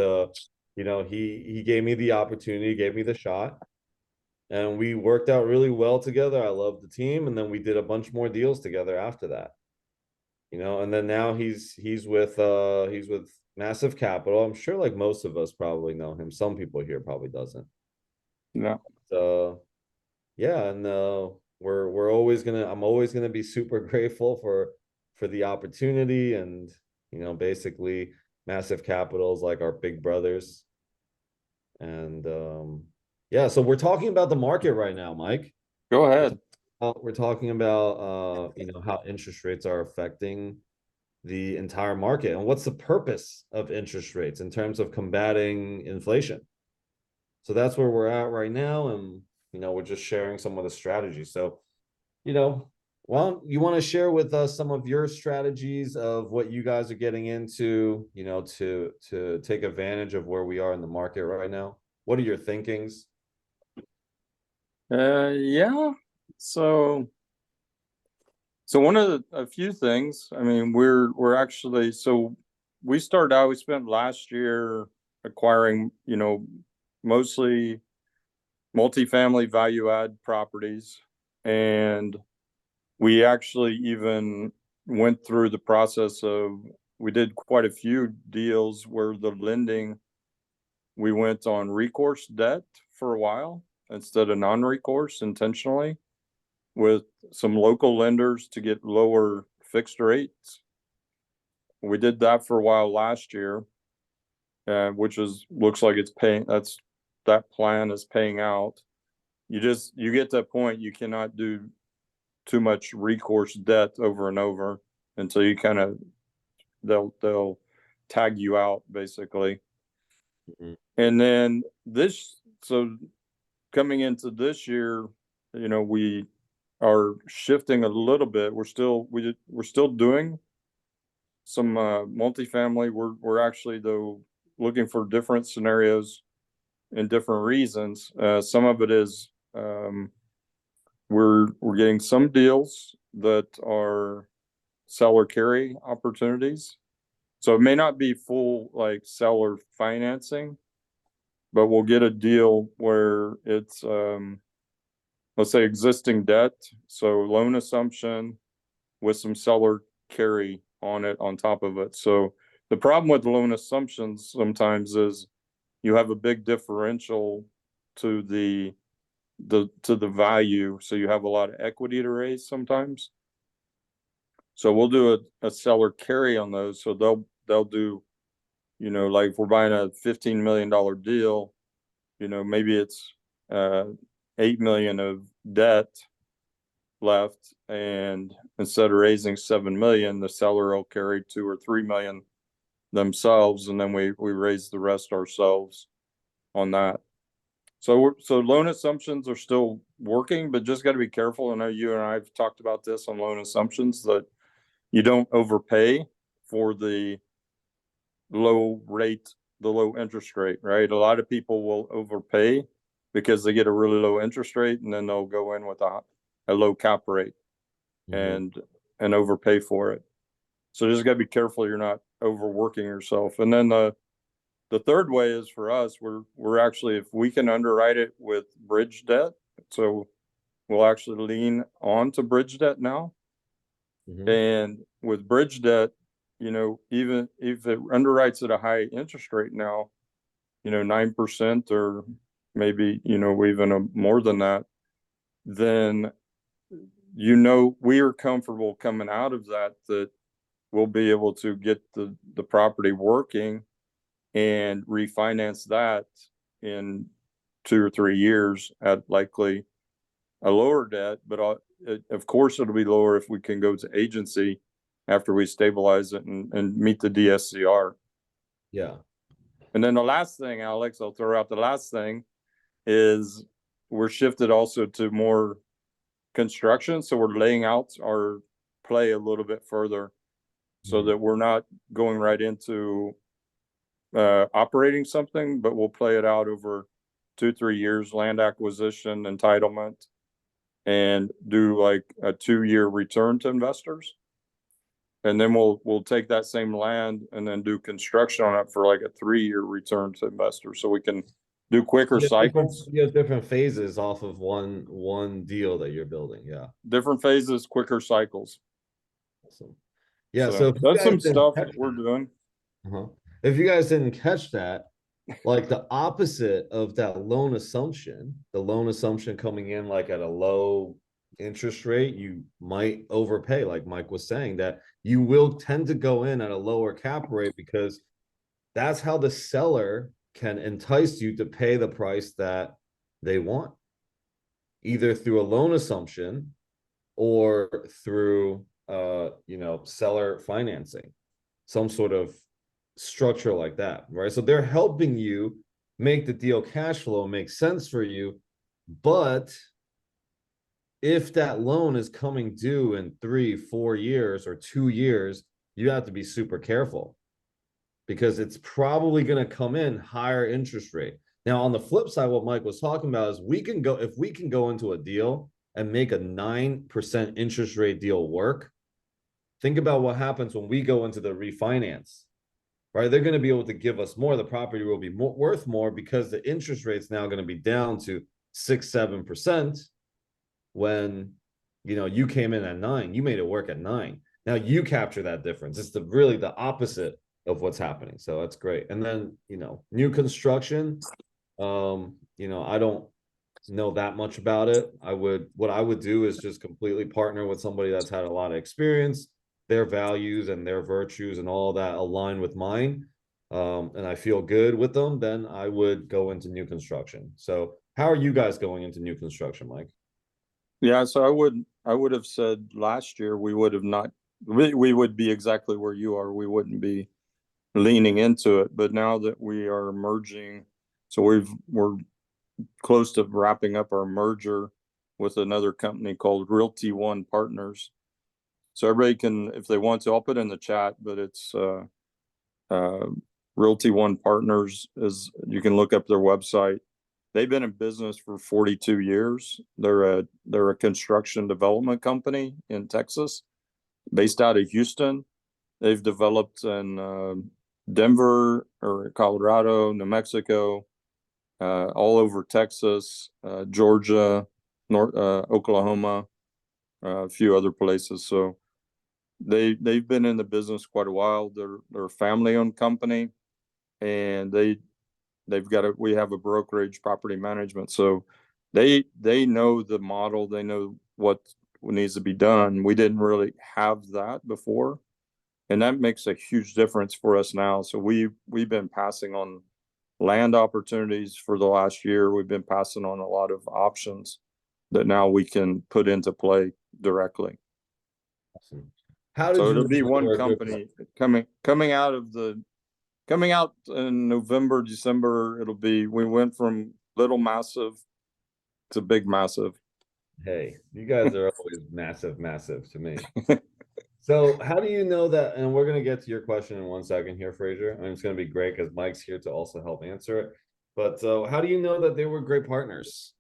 you know, he gave me the opportunity, gave me the shot, and we worked out really well together. I love the team, and then we did a bunch more deals together after that. You know, and then now he's with Massive Capital. I'm sure like most of us probably know him. Some people here probably doesn't. Yeah. Yeah, and we're always gonna I'm always gonna be super grateful for the opportunity, and you know, basically Massive Capital's like our big brothers. And yeah, so we're talking about the market right now, Mike. Go ahead. We're talking about you know, how interest rates are affecting the entire market, and what's the purpose of interest rates in terms of combating inflation. So that's where we're at right now, and you know, we're just sharing some of the strategies. So, you know, well, you want to share with us some of your strategies of what you guys are getting into, you know, to take advantage of where we are in the market right now? What are your thinkings? Yeah. So one of a few things. I mean, we're actually, so we started out. We spent last year acquiring, you know, mostly multifamily value add properties, and we actually even went through the process of, we did quite a few deals where the lending, we went on recourse debt for a while instead of non-recourse intentionally with some local lenders to get lower fixed rates. We did that for a while last year, which looks like it's paying. That plan is paying out. You get to a point you cannot do too much recourse debt over and over until you kind of, they'll tag you out basically. Mhm. And then so coming into this year, you know, we are shifting a little bit. We're still doing some multifamily. We're actually though looking for different scenarios and different reasons. Some of it is we're getting some deals that are seller carry opportunities. So it may not be full like seller financing, but we'll get a deal where it's let's say existing debt, so loan assumption with some seller carry on it on top of it. So the problem with loan assumptions sometimes is you have a big differential to the value, so you have a lot of equity to raise sometimes. So we'll do a seller carry on those, so they'll do, you know, like if we're buying a $15 million deal, you know, maybe it's 8 million of debt left, and instead of raising 7 million, the seller will carry 2 or 3 million themselves, and then we raise the rest ourselves on that. So loan assumptions are still working, but just got to be careful. I know you and I have talked about this on loan assumptions, that you don't overpay for the low interest rate, right? A lot of people will overpay because they get a really low interest rate, and then they'll go in with a low cap rate and overpay for it. So just got to be careful you're not overworking yourself. And then the third way is for us, we're actually, if we can underwrite it with bridge debt, so we'll actually lean on to bridge debt now. And with bridge debt, you know, even if it underwrites at a high interest rate now, you know, 9% or maybe, you know, even more than that, then, you know, we are comfortable coming out of that we'll be able to get the property working and refinance that in 2 or 3 years at likely a lower debt. But of course, it'll be lower if we can go to agency after we stabilize it and meet the DSCR. Yeah. And then the last thing, Alex, I'll throw out the last thing is we're shifted also to more construction. So we're laying out our play a little bit further so that we're not going right into operating something, but we'll play it out over 2-3 years, land acquisition, entitlement, and do like a 2-year return to investors. And then we'll take that same land and then do construction on it for like a 3-year return to investors, so we can do quicker cycles. You have different phases off of one deal that you're building. Yeah. Different phases, quicker cycles. Awesome. Yeah. So that's some stuff that we're doing. If you guys didn't catch that, like the opposite of that loan assumption, the loan assumption coming in like at a low interest rate, you might overpay, like Mike was saying, that you will tend to go in at a lower cap rate because that's how the seller can entice you to pay the price that they want, either through a loan assumption or through you know, seller financing, some sort of structure like that, right? So they're helping you make the deal cash flow make sense for you. But if that loan is coming due in 3-4 years or 2 years, you have to be super careful because it's probably going to come in higher interest rate. Now, on the flip side, what Mike was talking about is if we can go into a deal and make a 9% interest rate deal work, think about what happens when we go into the refinance, right? They're going to be able to give us more. The property will be worth more because the interest rate's now going to be down to 6-7%. When, you know, you came in at 9, you made it work at 9. Now you capture that difference. It's really the opposite of what's happening. So that's great. And then, you know, new construction, you know, I don't know that much about it. What I would do is just completely partner with somebody that's had a lot of experience, their values and their virtues and all that align with mine. And I feel good with them, then I would go into new construction. So how are you guys going into new construction, Mike? Yeah, so I would have said last year we would be exactly where you are. We wouldn't be leaning into it. But now that we are merging, so we're close to wrapping up our merger with another company called Realty One Partners. So everybody can, if they want to, I'll put in the chat, but it's Realty One Partners, is you can look up their website. They've been in business for 42 years. They're a construction development company in Texas, based out of Houston. They've developed in Denver or Colorado, New Mexico, all over Texas, Georgia, Oklahoma, a few other places. So they've been in the business quite a while. They're a family-owned company, and we have a brokerage, property management. So they know the model. They know what needs to be done. We didn't really have that before, and that makes a huge difference for us now. So we've been passing on land opportunities for the last year. We've been passing on a lot of options that now we can put into play directly. Awesome. How did So you it'll be know one they were a good company coming out in November, December. We went from little massive to big massive. Hey, you guys are always massive, massive to me. So how do you know that? And we're gonna get to your question in 1 second here, Fraser. I mean, it's gonna be great because Mike's here to also help answer it. But how do you know that they were great partners?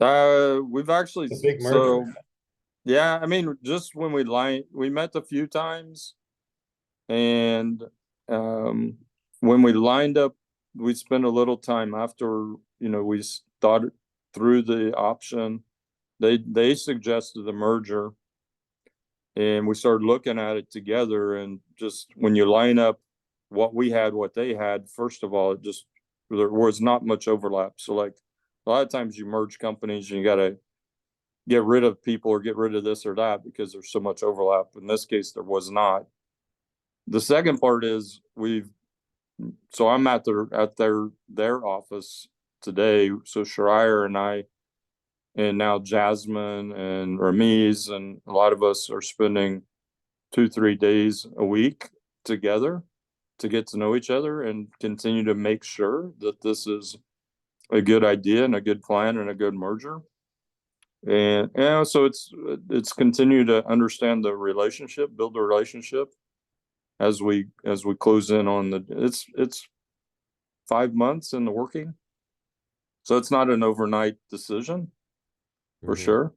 We've actually A big merger. yeah, I mean, just when we met a few times, and when we lined up, we spent a little time after, we thought through the option. They suggested the merger, and we started looking at it together. And just when you line up what we had, what they had, first of all, there was not much overlap. So like a lot of times you merge companies and you got to get rid of people or get rid of this or that because there's so much overlap. In this case, there was not. The second part is so I'm at their office today. So Shariah and I, and now Jasmine and Ramiz, and a lot of us are spending 2-3 days a week together to get to know each other and continue to make sure that this is a good idea and a good plan and a good merger. And so it's continue to understand the relationship, build the relationship as we close in on it's 5 months in the working. So it's not an overnight decision for sure.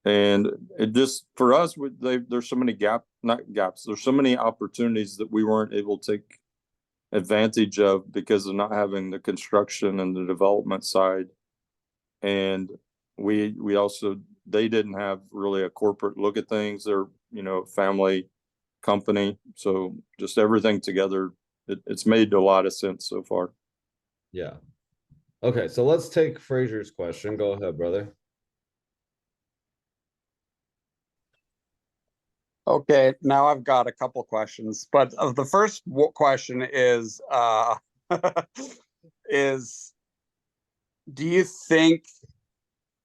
And it just, for us, there's so many not gaps. There's so many opportunities that we weren't able to take advantage of because of not having the construction and the development side. And we also, they didn't have really a corporate look at things. They're, family company. So just everything together, it's made a lot of sense so far. Yeah. Okay, so let's take Fraser's question. Go ahead, brother. Okay, now I've got a couple questions, but the first question is, is do you think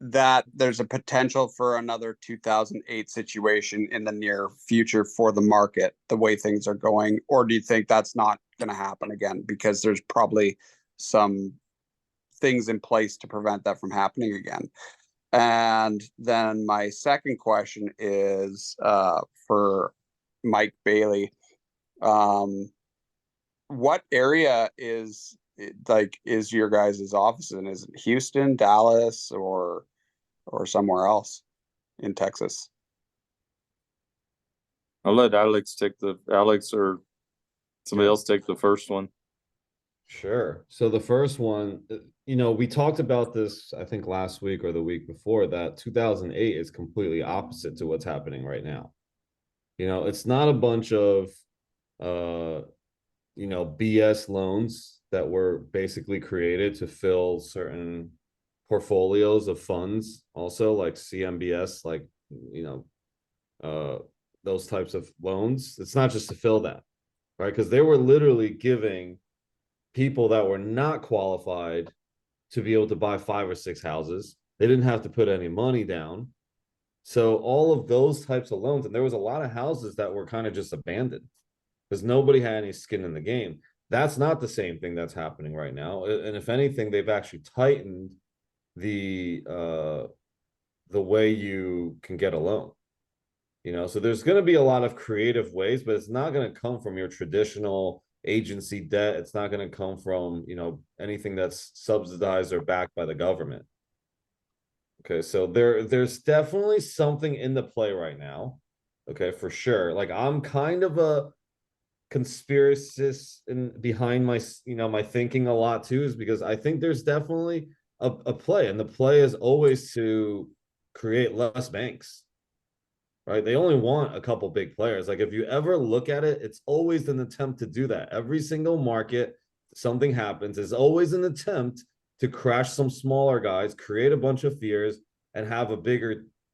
that there's a potential for another 2008 situation in the near future for the market, the way things are going? Or do you think that's not going to happen again because there's probably some things in place to prevent that from happening again? And then my second question is for Mike Bailey. What area is your guys' office in? Is it Houston, Dallas, or somewhere else in Texas? I'll let Alex or somebody else take the first one. Sure. So the first one, we talked about this, I think last week or the week before, that 2008 is completely opposite to what's happening right now. It's not a bunch of, BS loans that were basically created to fill certain portfolios of funds, also like CMBS, like, those types of loans. It's not just to fill that, right? Because they were literally giving people that were not qualified to be able to buy 5 or 6 houses. They didn't have to put any money down. So all of those types of loans, and there was a lot of houses that were kind of just abandoned because nobody had any skin in the game. That's not the same thing that's happening right now. And if anything, they've actually tightened the way you can get a loan. So there's going to be a lot of creative ways, but it's not going to come from your traditional agency debt. It's not going to come from, anything that's subsidized or backed by the government. Okay, so there's definitely something in the play right now. Okay, for sure. Like, I'm kind of a conspiracist behind my thinking a lot too, is because I think there's definitely a play, and the play is always to create less banks, right? They only want a couple big players. Like if you ever look at it, it's always an attempt to do that. Every single market, something happens, is always an attempt to crash some smaller guys, create a bunch of fears, and have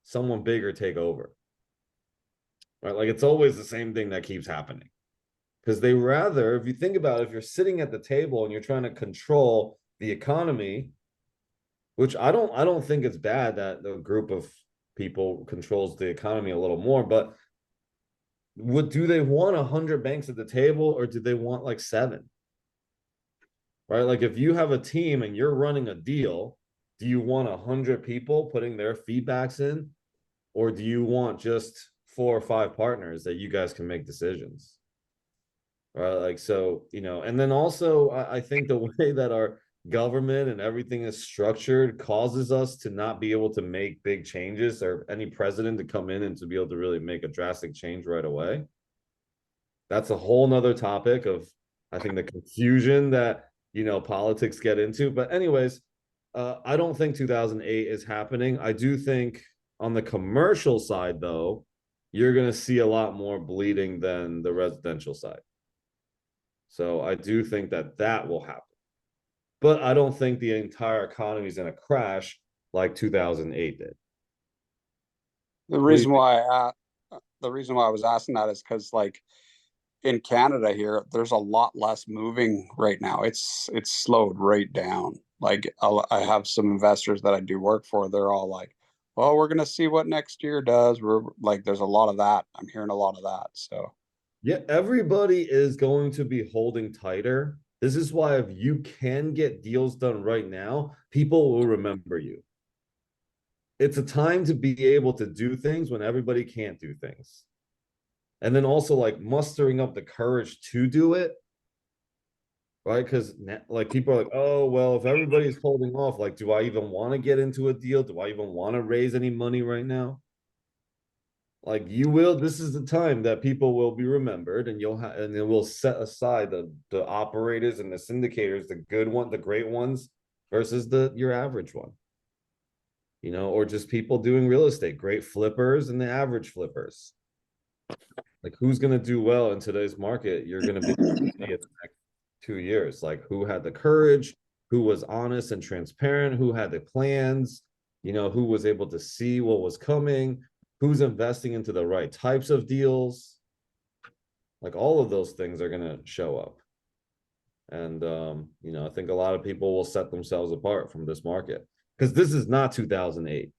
someone bigger take over. Right? Like it's always the same thing that keeps happening. Because they rather, if you think about it, if you're sitting at the table and you're trying to control the economy, which I don't think it's bad that the group of people controls the economy a little more, but do they want 100 banks at the table, or do they want like 7? Right? Like if you have a team and you're running a deal, do you want 100 people putting their feedbacks in, or do you want just 4 or 5 partners that you guys can make decisions? Right? Like, so, and then also I think the way that our government and everything is structured causes us to not be able to make big changes, or any president to come in and to be able to really make a drastic change right away. That's a whole nother topic of, I think, the confusion that politics get into. But anyways, I don't think 2008 is happening. I do think on the commercial side, though, you're going to see a lot more bleeding than the residential side. So I do think that will happen. But I don't think the entire economy is going to crash like 2008 did. The reason why I was asking that is because, like, in Canada here, there's a lot less moving right now. It's slowed right down. Like I have some investors that I do work for. They're all like, "Well, we're gonna see what next year does." We're like, there's a lot of that. I'm hearing a lot of that. So yeah, everybody is going to be holding tighter. This is why if you can get deals done right now, people will remember you. It's a time to be able to do things when everybody can't do things. And then also like mustering up the courage to do it, right? Because like people are like, oh, well, if everybody's holding off, like, do I even want to get into a deal? Do I even want to raise any money right now? Like this is the time that people will be remembered, and and then we'll set aside the operators and the syndicators, the good one, the great ones, versus your average one. Or just people doing real estate, great flippers and the average flippers. Like who's going to do well in today's market? You're going to be in the next 2 years. Like who had the courage, who was honest and transparent, who had the plans, who was able to see what was coming, who's investing into the right types of deals. Like all of those things are going to show up. And, I think a lot of people will set themselves apart from this market, because this is not 2008.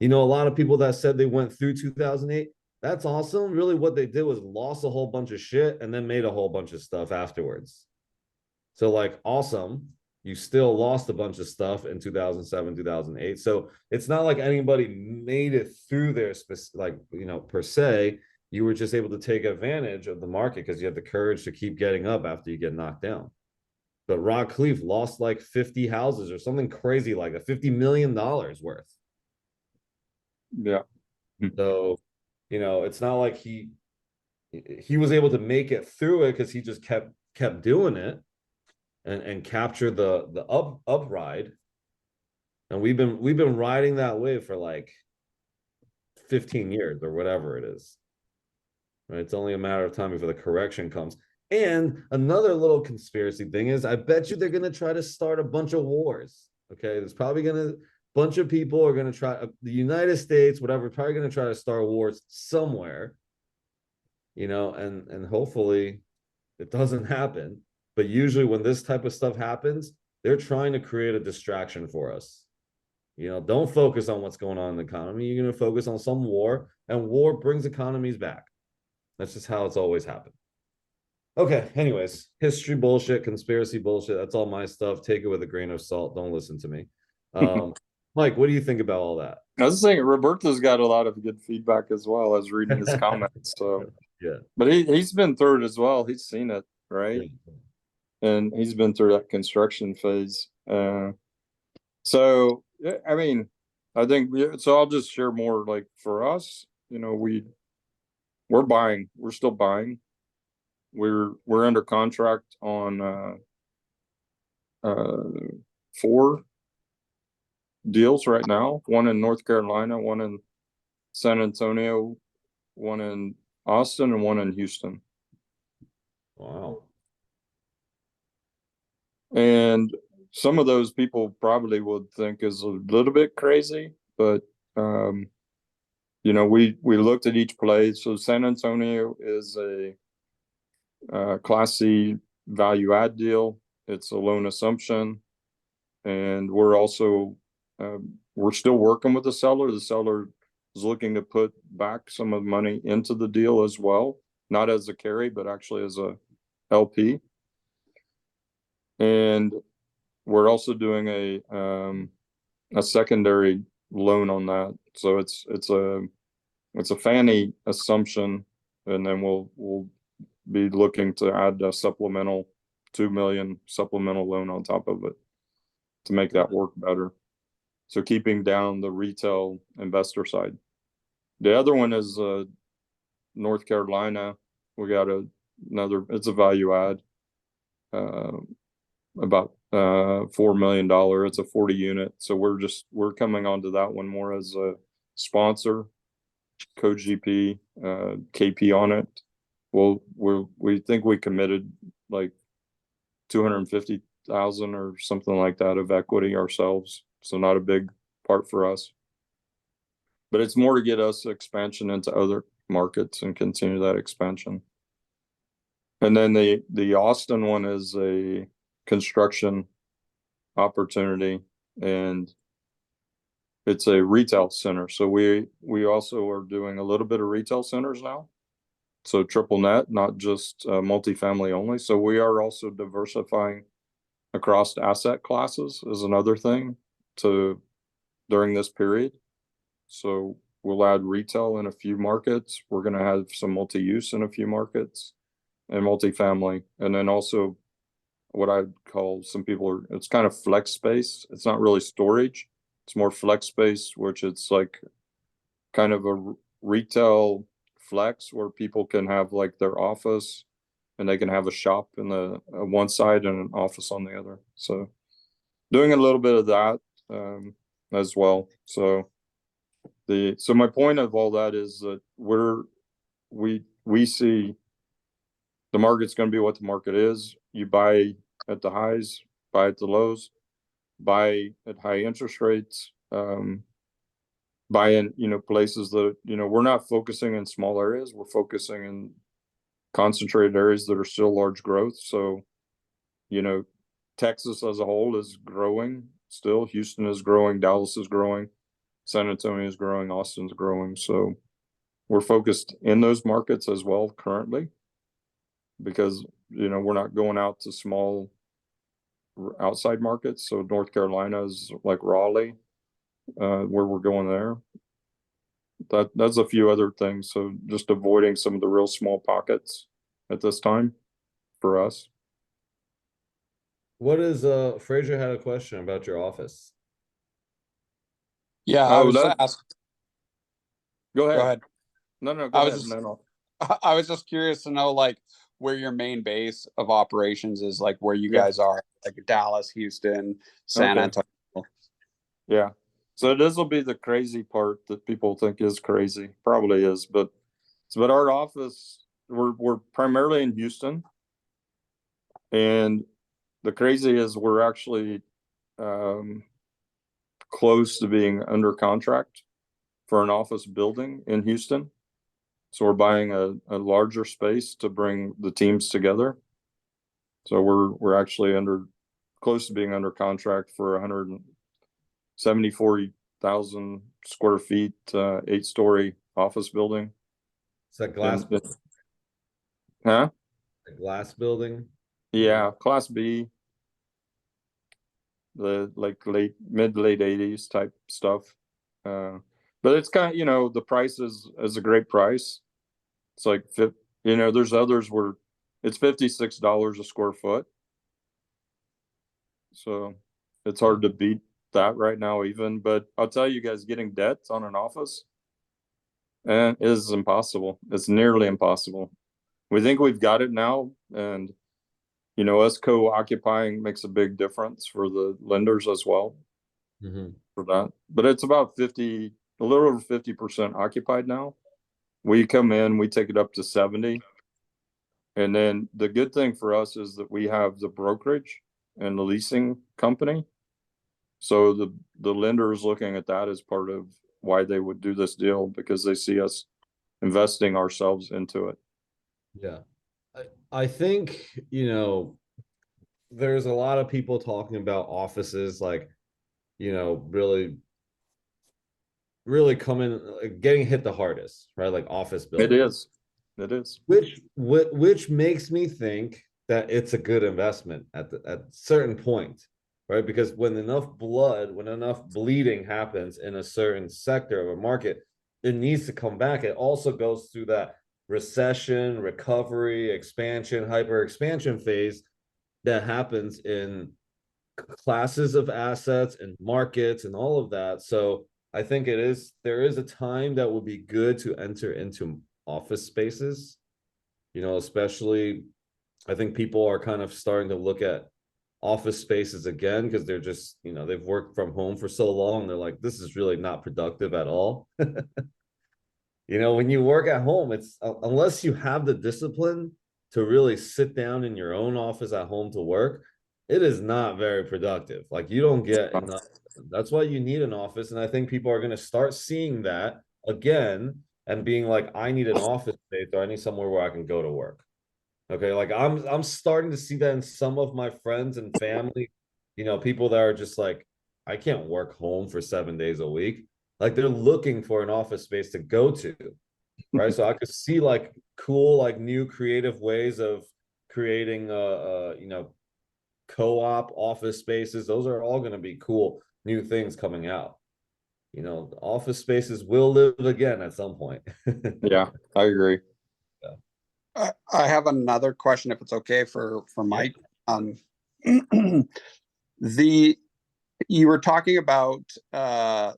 A lot of people that said they went through 2008, that's awesome. Really what they did was lost a whole bunch of shit and then made a whole bunch of stuff afterwards. So like, awesome. You still lost a bunch of stuff in 2007, 2008. So it's not like anybody made it through there, per se. You were just able to take advantage of the market because you had the courage to keep getting up after you get knocked down. But Rod Khleif lost like 50 houses or something crazy like that, $50 million worth. Yeah. So, it's not like he was able to make it through it because he just kept doing it and capture the up ride. And we've been riding that wave for like 15 years or whatever it is. Right? It's only a matter of time before the correction comes. And another little conspiracy thing is, I bet you they're going to try to start a bunch of wars. Okay. There's probably bunch of people are going to try, the United States, whatever, probably going to try to start wars somewhere, and hopefully it doesn't happen. But usually when this type of stuff happens, they're trying to create a distraction for us. Don't focus on what's going on in the economy. You're going to focus on some war, and war brings economies back. That's just how it's always happened. Okay, anyways, history bullshit, conspiracy bullshit. That's all my stuff. Take it with a grain of salt. Don't listen to me. Mike, what do you think about all that? I was saying Roberto's got a lot of good feedback as well as reading his comments. So yeah, but he's been through it as well. He's seen it, right? Yeah. And he's been through that construction phase. So yeah, I mean, I think so. I'll just share more. Like for us, we're buying. We're still buying. We're under contract on 4 deals right now, one in North Carolina, one in San Antonio, one in Austin, and one in Houston. Wow. And some of those people probably would think is a little bit crazy, but we looked at each play. So San Antonio is a Class C value add deal. It's a loan assumption, and we're also we're still working with the seller. The seller is looking to put back some of the money into the deal as well, not as a carry, but actually as a LP. And we're also doing a secondary loan on that. So it's a Fannie assumption, and then we'll be looking to add a supplemental 2 million supplemental loan on top of it to make that work better. So keeping down the retail investor side. The other one is North Carolina. We got it's a value add, about $4 million. It's a 40 unit. So we're coming onto that one more as a sponsor, code GP, KP on it. Well, we think we committed like 250,000 or something like that of equity ourselves. So not a big part for us, but it's more to get us expansion into other markets and continue that expansion. And then the Austin one is a construction opportunity, and it's a retail center. So we also are doing a little bit of retail centers now. So triple net, not just multifamily only. So we are also diversifying across asset classes is another thing during this period. So we'll add retail in a few markets. We're going to have some multi-use in a few markets and multifamily. And then also what I'd call it's kind of flex space. It's not really storage. It's more flex space, which it's like kind of a retail flex where people can have like their office and they can have a shop in the one side and an office on the other. So doing a little bit of that as well. So my point of all that is that we see the market's going to be what the market is. You buy at the highs, buy at the lows, buy at high interest rates, buy in, places that, we're not focusing in small areas. We're focusing in concentrated areas that are still large growth. So, Texas as a whole is growing still. Houston is growing. Dallas is growing. San Antonio is growing. Austin's growing. So we're focused in those markets as well currently, because, we're not going out to small outside markets. So North Carolina is like Raleigh, where we're going there. That's a few other things. So just avoiding some of the real small pockets at this time for us. What is Fraser had a question about your office. Yeah, I was just asked. Go ahead. Go ahead. No, go ahead. No. I was just curious to know, like, where your main base of operations is, like where you guys are, like Dallas, Houston, San Antonio. Yeah. So this will be the crazy part that people think is crazy. Probably is, but our office, we're primarily in Houston, and the crazy is we're actually close to being under contract for an office building in Houston. So we're buying a larger space to bring the teams together. So we're actually close to being under contract for 174,000 square feet, 8-story office building. Is that glass? Huh? A glass building? Yeah, Class B. The mid late 80s type stuff. But it's kind of, the price is a great price. It's like, there's others where it's $56 a square foot. So it's hard to beat that right now even, but I'll tell you guys, getting debt on an office is impossible. It's nearly impossible. We think we've got it now, and us co-occupying makes a big difference for the lenders as well. Mhm. for that. But it's about 50, a little over 50% occupied now. We come in, we take it up to 70. And then the good thing for us is that we have the brokerage and the leasing company. So the lender is looking at that as part of why they would do this deal, because they see us investing ourselves into it. Yeah. I think, there's a lot of people talking about offices like, really, really coming, getting hit the hardest, right? Like office It buildings. is. Which makes me think that it's a good investment at certain point, right? Because when enough bleeding happens in a certain sector of a market, it needs to come back. It also goes through that recession, recovery, expansion, hyper expansion phase that happens in classes of assets and markets and all of that. So I think there is a time that would be good to enter into office spaces, especially I think people are kind of starting to look at office spaces again because they're just, they've worked from home for so long. They're like, this is really not productive at all. When you work at home, it's unless you have the discipline to really sit down in your own office at home to work, it is not very productive. Like you don't get enough. That's why you need an office. And I think people are going to start seeing that again and being like, I need an office space or I need somewhere where I can go to work. Okay. Like I'm starting to see that in some of my friends and family, people that are just like, I can't work home for 7 days a week. Like they're looking for an office space to go to, right? So I could see like cool, like new creative ways of creating co-op office spaces. Those are all going to be cool new things coming out. Office spaces will live again at some point. Yeah, I agree. I have another question, if it's okay for Mike. You were talking about a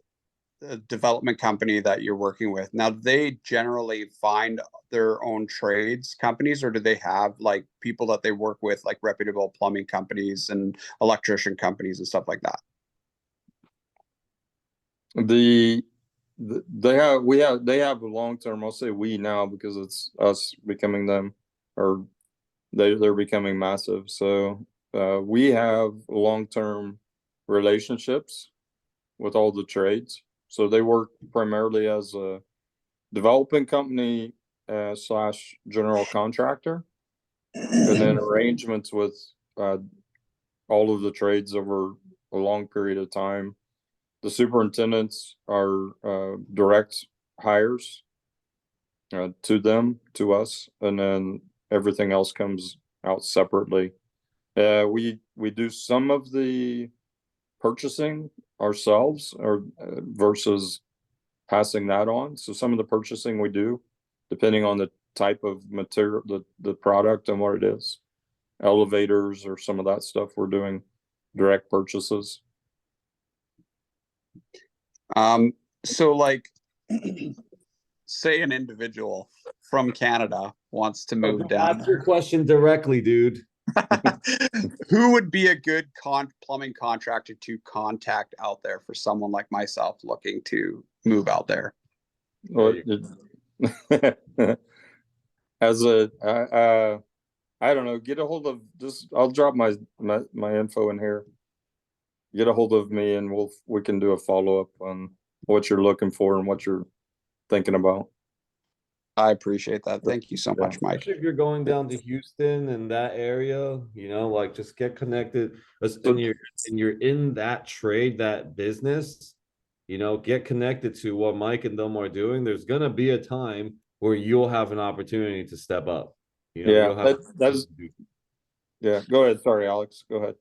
development company that you're working with. Now, do they generally find their own trades companies, or do they have like people that they work with, like reputable plumbing companies and electrician companies and stuff like that? They have a long term. I'll say we now because it's us becoming them, or they're becoming massive. So we have long term relationships with all the trades. So they work primarily as a developing company slash general contractor, and then arrangements with all of the trades over a long period of time. The superintendents are direct hires to us, and then everything else comes out separately. We do some of the purchasing ourselves, or versus passing that on. So some of the purchasing we do, depending on the type of material, the product and what it is. Elevators or some of that stuff, we're doing direct purchases. So like, say an individual from Canada wants to move down. Ask your question directly, dude. Who would be a good plumbing contractor to contact out there for someone like myself looking to move out there? Well, as a I don't know, get a hold of just, I'll drop my info in here. Get a hold of me and we can do a follow-up on what you're looking for and what you're thinking about. I appreciate that. Thank you so much, Mike. Especially if you're going down to Houston and that area, like just get connected. And you're in that trade, that business, get connected to what Mike and them are doing. There's gonna be a time where you'll have an opportunity to step up. Yeah, go ahead. Sorry, Alex. Go ahead.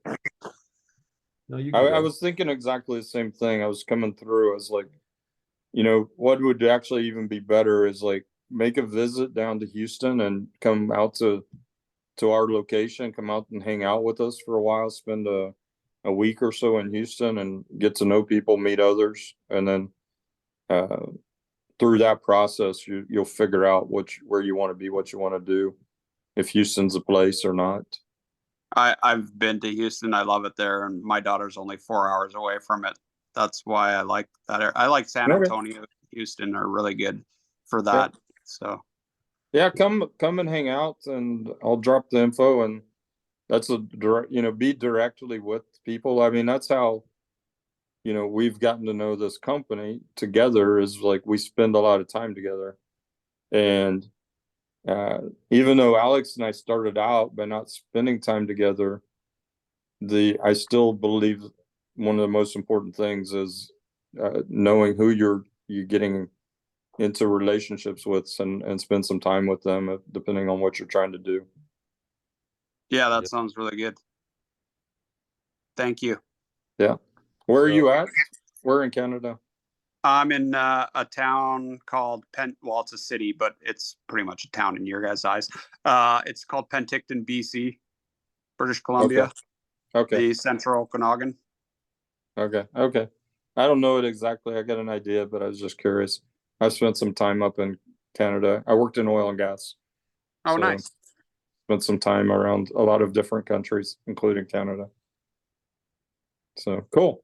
No, you I was thinking exactly the same thing. I was coming through. I was like, what would actually even be better is like make a visit down to Houston and come out to our location, come out and hang out with us for a while, spend a week or so in Houston and get to know people, meet others. And then through that process, you'll figure out where you want to be, what you want to do, if Houston's a place or not. I've been to Houston. I love it there. And my daughter's only 4 hours away from it. that's why I like that. I like San Okay. Antonio, Houston are really good for that. So Yeah, come and hang out, and I'll drop the info. And that's a direct, be directly with people. I mean, that's how, we've gotten to know this company together, is like we spend a lot of time together. And even though Alex and I started out by not spending time together, I still believe one of the most important things is knowing who you're getting into relationships with, and spend some time with them, depending on what you're trying to do. yeah, that sounds really good. Thank you. Yeah. Where are you at? We're in Canada. I'm in a town called well, it's a city, but it's pretty much a town in your guys' eyes. It's called Penticton, BC, British Columbia. Okay. The central Okanagan. Okay. I don't know it exactly. I got an idea, but I was just curious. I spent some time up in Canada. I worked in oil and gas. Oh, nice. Spent some time around a lot of different countries, including Canada. So cool.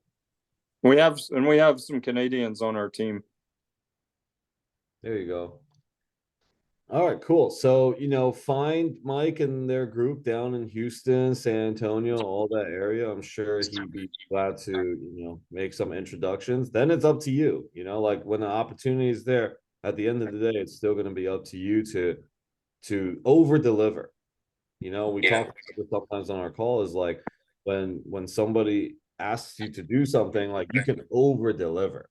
We have some Canadians on our team. There you go. All right, cool. So, find Mike and their group down in Houston, San Antonio, all that area. I'm sure he'd be glad to, make some introductions. Then it's up to you, like when the opportunity is there, at the end of the day, it's still going to be up to you to over deliver. We talk about this sometimes on our call, is like when somebody asks you to do something, like you can over deliver.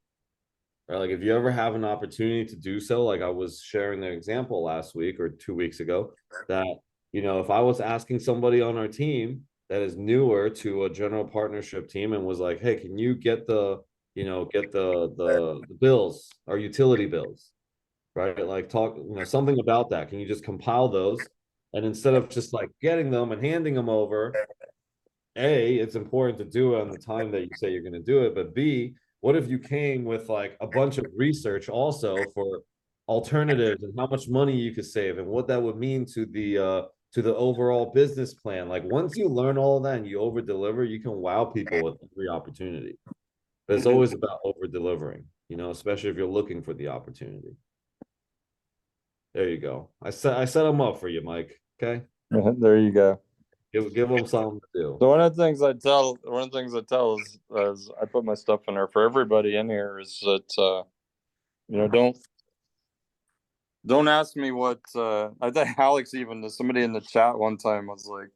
Right? Like if you ever have an opportunity to do so, like I was sharing an example last week or 2 weeks ago, that if I was asking somebody on our team that is newer to a general partnership team and was like, hey, can you get the bills, our utility bills, right? Like talk, something about that. Can you just compile those? And instead of just like getting them and handing them over, it's important to do it on the time that you say you're going to do it. But B, what if you came with like a bunch of research also for alternatives and how much money you could save and what that would mean to the overall business plan? Like once you learn all of that and you over deliver, you can wow people with every opportunity. But it's always about over delivering, especially if you're looking for the opportunity. There you go. I set them up for you, Mike. Okay. There you go. Give them something to do. So one of the things I tell is I put my stuff in there for everybody in here, is that don't ask me what I think Alex, even somebody in the chat one time was like,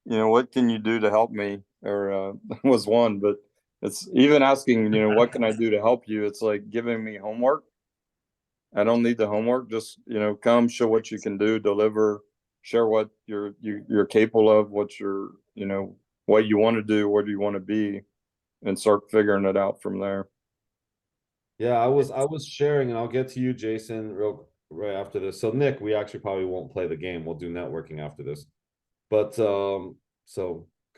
what can you do to help me, or was one, but it's even asking, what can I do to help you? It's like giving me homework. I don't need the homework. Just, come, show what you can do, deliver, share what you're capable of, what what you want to do, where do you want to be, and start figuring it out from there. Yeah, I was sharing, and I'll get to you, Jason, right after this. So Nick, we actually probably won't play the game. We'll do networking after this. But so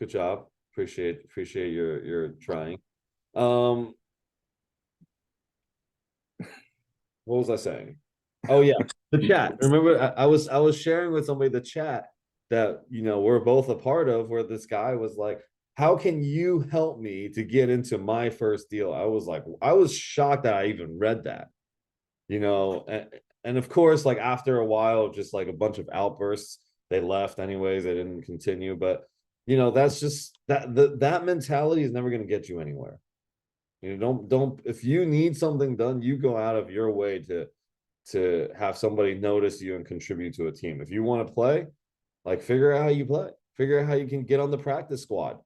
good job. Appreciate your trying. What was I saying? Oh yeah, the chat. Remember, I was sharing with somebody the chat that we're both a part of, where this guy was like, how can you help me to get into my first deal? I was shocked that I even read that, and of course, like after a while, just like a bunch of outbursts, they left anyways. They didn't continue, but that's just that mentality is never going to get you anywhere. Don't if you need something done, you go out of your way to have somebody notice you and contribute to a team. If you want to play, like figure out how you play, figure out how you can get on the practice squad,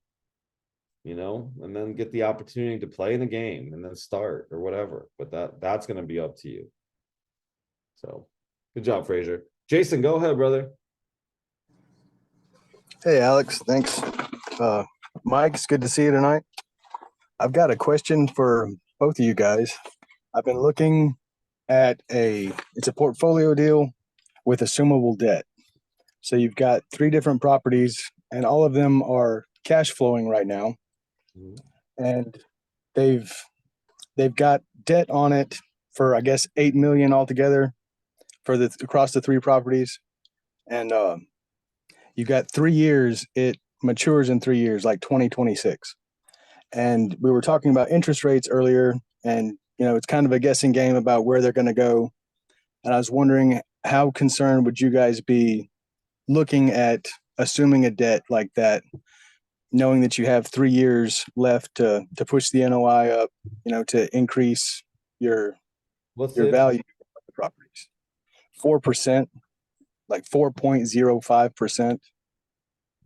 and then get the opportunity to play in a game and then start or whatever. But that's going to be up to you. So good job, Fraser. Jason, go ahead, brother. Hey, Alex. Thanks. Mike, it's good to see you tonight. I've got a question for both of you guys. I've been looking at it's a portfolio deal with assumable debt. So you've got 3 different properties and all of them are cash flowing right now. And they've got debt on it for, I guess, 8 million altogether for across the 3 properties. And you got 3 years, it matures in 3 years, like 2026. and we were talking about interest rates earlier, and it's kind of a guessing game about where they're going to go. And I was wondering, how concerned would you guys be looking at assuming a debt like that, knowing that you have 3 years left to push the NOI up, to increase your What's your the value of the properties? 4%, like 4.05%.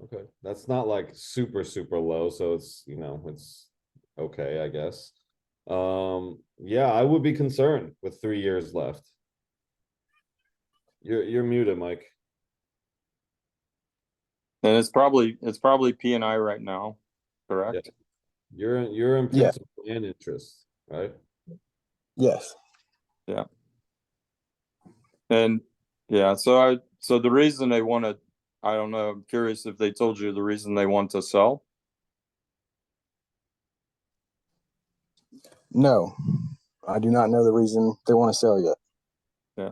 Okay, that's not like super, super low, so it's, it's okay, I guess. Yeah, I would be concerned with 3 years left. You're muted, Mike. And it's probably P and I right now, correct? You're in Yeah. principal and interest, right? Yes. And yeah, so the reason they want to, I don't know, I'm curious if they told you the reason they want to sell. No, I do not know the reason they want to sell yet. Yeah.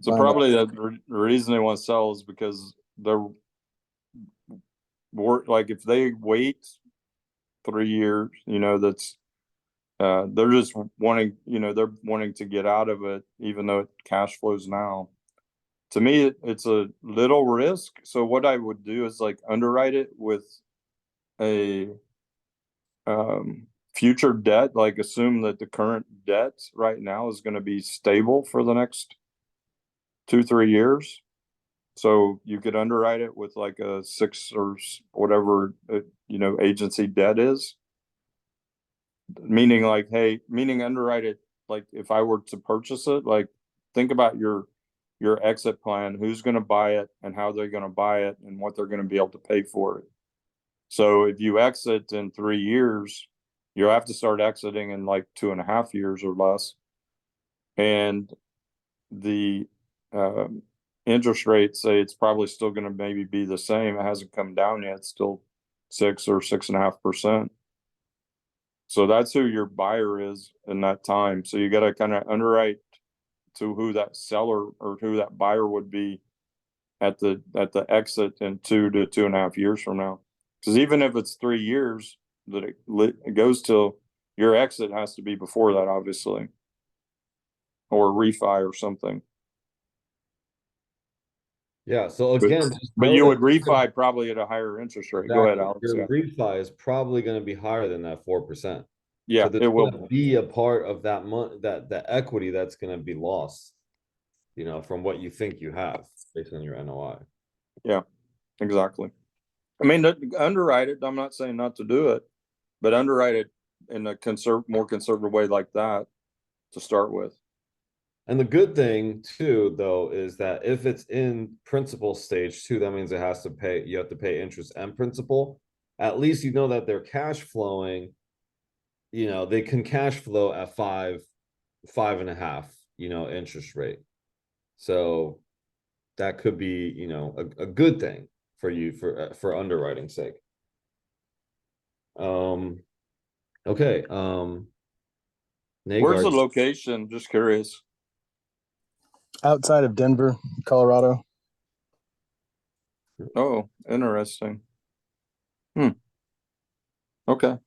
So probably the reason they want to sell is because they're like, if they wait 3 years, that's they're just wanting, they're wanting to get out of it, even though it cash flows now. To me, it's a little risk. So what I would do is like underwrite it with a future debt, like assume that the current debt right now is going to be stable for the next 2-3 years. So you could underwrite it with like a 6 or whatever, agency debt is. Meaning like, meaning underwrite it like if I were to purchase it, like think about your exit plan, who's going to buy it and how they're going to buy it and what they're going to be able to pay for it. So if you exit in 3 years, you'll have to start exiting in like 2.5 years or less. And the interest rate, say it's probably still going to maybe be the same. It hasn't come down yet. It's still 6 or 6.5%. So that's who your buyer is in that time. So you got to kind of underwrite to who that seller or who that buyer would be at the exit in 2 to 2.5 years from now. Because even if it's 3 years that it goes till, your exit has to be before that, obviously, or refi or something. Yeah, so again, but you would refi probably at a higher interest rate. Exactly. Go ahead, Alex. Your refi is probably going to be higher than that 4%. Yeah, so it will be a part of that money, that equity that's going to be lost, from what you think you have based on your NOI. Yeah, exactly. I mean, underwrite it. I'm not saying not to do it, but underwrite it in a more conservative way like that to start with. And the good thing too, though, is that if it's in principal stage 2, that means you have to pay interest and principal. At least you know that they're cash flowing. They can cash flow at 5.5, interest rate. So that could be, a good thing for you for underwriting sake. Okay. Where's the location? Just curious. Outside of Denver, Colorado. Oh, interesting. Okay.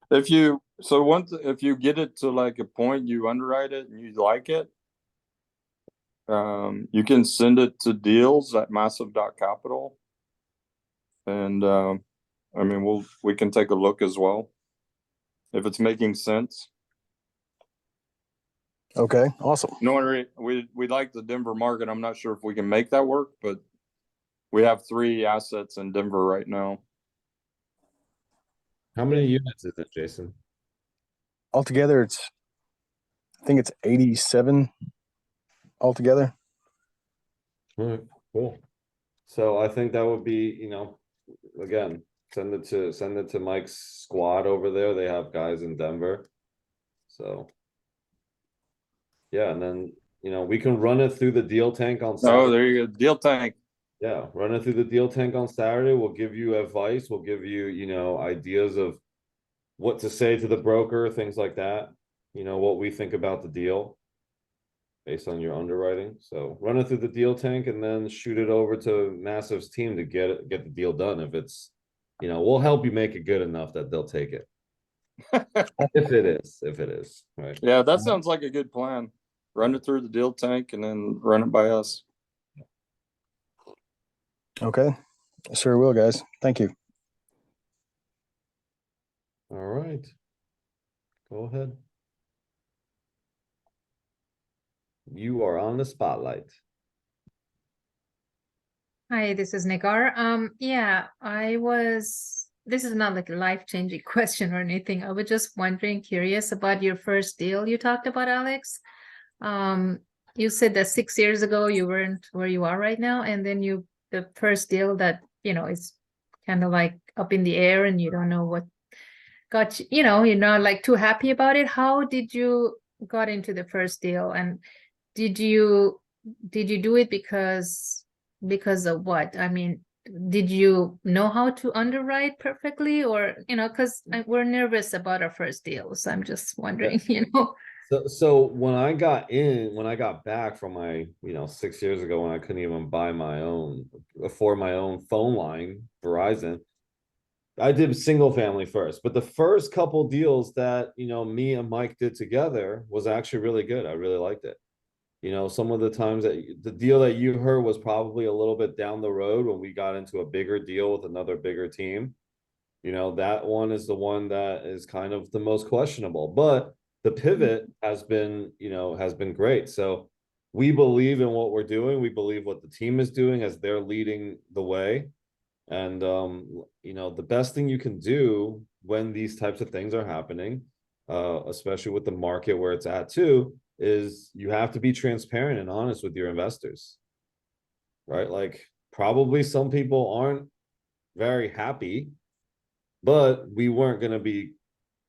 If you get it to like a point, you underwrite it and you like it, you can send it to deals@massive.capital. And I mean, we can take a look as well if it's making sense. Okay, awesome. No, we like the Denver market. I'm not sure if we can make that work, but we have 3 assets in Denver right now. How many units is it, Jason? Altogether, I think it's 87 altogether. All right, cool. So I think that would be, again, send it to Mike's squad over there. They have guys in Denver. So yeah, and then we can run it through the deal tank on Saturday. Oh, there you go. Deal tank. Yeah, run it through the deal tank on Saturday. We'll give you advice. We'll give you, ideas of what to say to the broker, things like that. What we think about the deal based on your underwriting. So run it through the deal tank and then shoot it over to Massive's team to get the deal done if it's we'll help you make it good enough that they'll take it. If it is, right? Yeah, that sounds like a good plan. Run it through the deal tank and then run it by us. Okay, sure will, guys. Thank you. All right. Go ahead. You are on the spotlight. Hi, this is Nagar. Yeah, this is not like a life-changing question or anything. I was just wondering, curious about your first deal you talked about, Alex. You said that 6 years ago you weren't where you are right now, and then the first deal that, is kind of like up in the air and you don't know what got you, you're not like too happy about it. How did you got into the first deal, and did you do it because of what? I mean, did you know how to underwrite perfectly, or because we're nervous about our first deal, so I'm just wondering. So when I got back from my 6 years ago, when I couldn't even afford my own phone line, Verizon, I did single family first. But the first couple deals that me and Mike did together was actually really good. I really liked it. Some of the times that the deal that you heard was probably a little bit down the road when we got into a bigger deal with another bigger team. That one is the one that is kind of the most questionable, but the pivot has been great. So we believe in what we're doing. We believe what the team is doing as they're leading the way. And the best thing you can do when these types of things are happening, especially with the market where it's at too, is you have to be transparent and honest with your investors, right? Like, probably some people aren't very happy, but we weren't going to be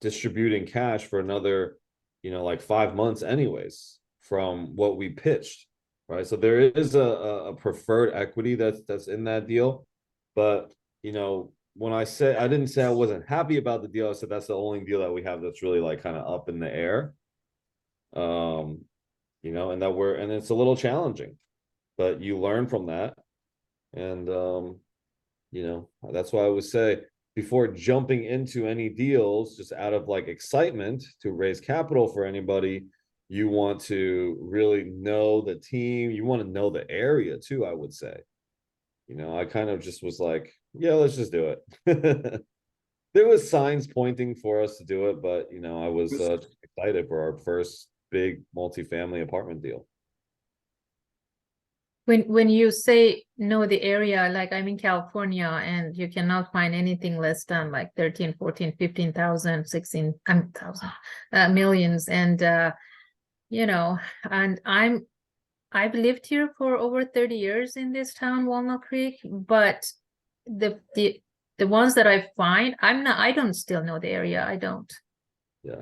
distributing cash for another, like 5 months anyways from what we pitched, right? So there is a preferred equity that's in that deal. But, when I didn't say I wasn't happy about the deal, I said that's the only deal that we have that's really like kind of up in the air. And it's a little challenging, but you learn from that. And that's why I would say, before jumping into any deals just out of like excitement to raise capital for anybody, you want to really know the team. You want to know the area too, I would say. I kind of just was like, yeah, let's just do it. There was signs pointing for us to do it, but I was excited for our first big multifamily apartment deal. When you say know the area, like I'm in California and you cannot find anything less than like 13, 14, 15,000, 16,000 millions. And, and I've lived here for over 30 years in this town, Walnut Creek, but the ones that I find, I don't still know the area. I don't. Yeah.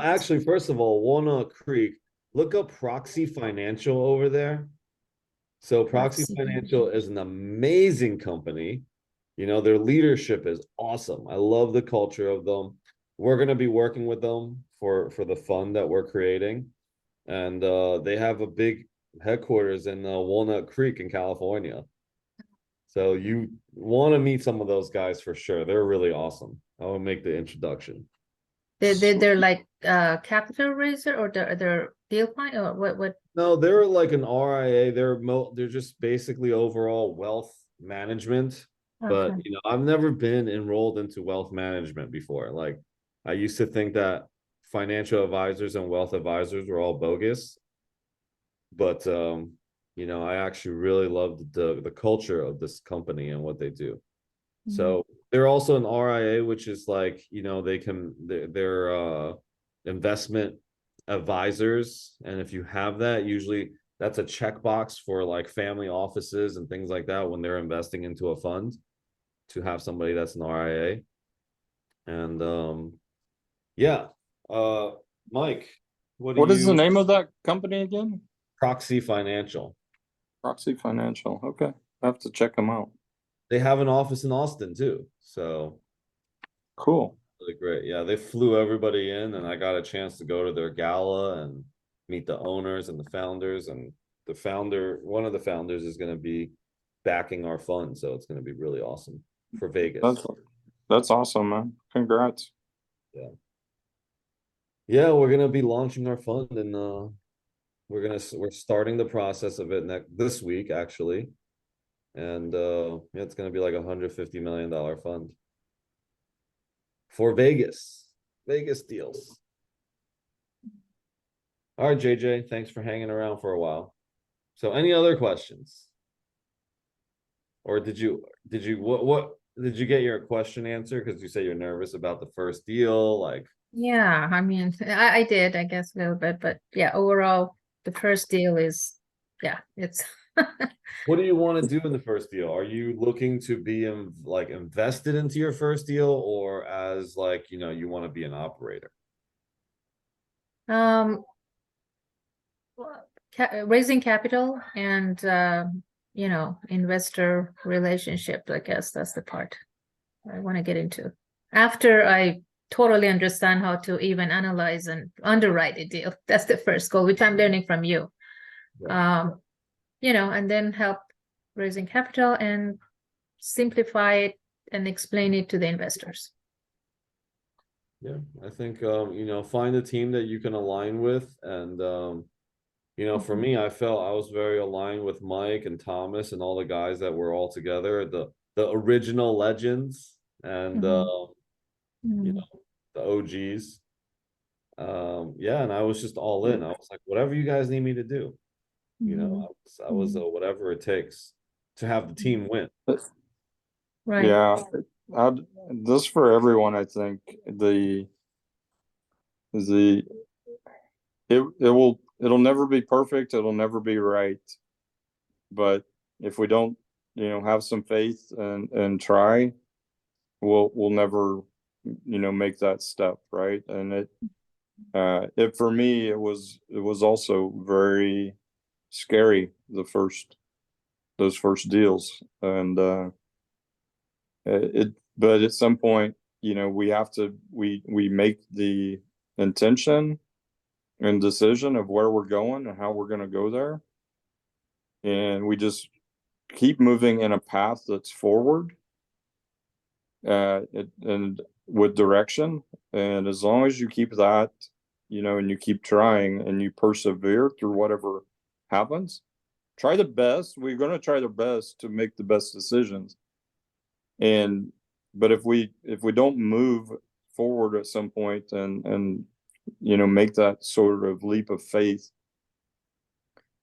Actually, first of all, Walnut Creek, look up Proxy Financial over there. So Proxy Financial is an amazing company. Their leadership is awesome. I love the culture of them. We're going to be working with them for the fund that we're creating. And they have a big headquarters in Walnut Creek in California. So you want to meet some of those guys for sure. They're really awesome. I will make the introduction. They're like capital raiser, or they're deal point, or what? No, they're like an RIA. They're just basically overall wealth management. But Okay. I've never been enrolled into wealth management before. Like, I used to think that financial advisors and wealth advisors were all bogus. But I actually really loved the culture of this company and what they do. So they're also an RIA, which is like, they're investment advisors. And if you have that, usually that's a checkbox for like family offices and things like that when they're investing into a fund, to have somebody that's an RIA. And Mike, What is the name of that company again? Proxy Financial. Proxy Financial. Okay. I have to check them out. They have an office in Austin too. So cool. Really great. Yeah, they flew everybody in, and I got a chance to go to their gala and meet the owners and the founders. And one of the founders is going to be backing our fund. So it's going to be really awesome. for Vegas. That's awesome, man. Congrats. Yeah, we're gonna be launching our fund, and we're starting the process of it this week actually, and yeah, it's gonna be like $150 million fund for Vegas deals. All right, JJ, thanks for hanging around for a while. So, any other questions? Or did you what did you get your question answered? Because you say you're nervous about the first deal, like. Yeah, I mean, I did, I guess, a little bit, but yeah, overall, the first deal is, yeah, it's. What do you want to do in the first deal? Are you looking to be like invested into your first deal, or as like, you want to be an operator? Raising capital and investor relationship, I guess that's the part I want to get into after I totally understand how to even analyze and underwrite a deal. That's the first goal, which I'm learning from you. Yeah. And then help raising capital and simplify it and explain it to the investors. Yeah, I think find a team that you can align with, and for me, I felt I was very aligned with Mike and Thomas and all the guys that were all together, the original legends, and the OGs. Yeah, and I was just all in. I was like, whatever you guys need me to do, I was whatever it takes to have the team win. Right. Yeah, this for everyone. I think it'll never be perfect. It'll never be right. But if we don't, have some faith and try, we'll never, make that step, right? And it for me, it was also very scary, those first deals, and but at some point, we make the intention and decision of where we're going and how we're going to go there, and we just keep moving in a path that's forward, and with direction. And as long as you keep that, and you keep trying and you persevere through whatever happens, try the best. We're going to try the best to make the best decisions. But if we don't move forward at some point and make that sort of leap of faith,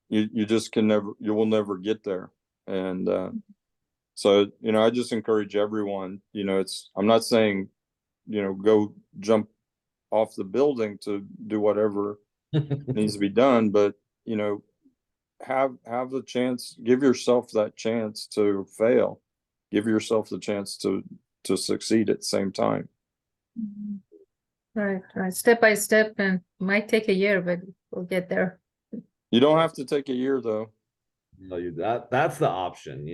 you just you will never get there. And so I just encourage everyone, I'm not saying go jump off the building to do whatever needs to be done, but have the chance, give yourself that chance to fail, give yourself the chance to succeed at the same time. Right, step by step, and might take a year, but we'll get there. You don't have to take a year though. No, that's the option,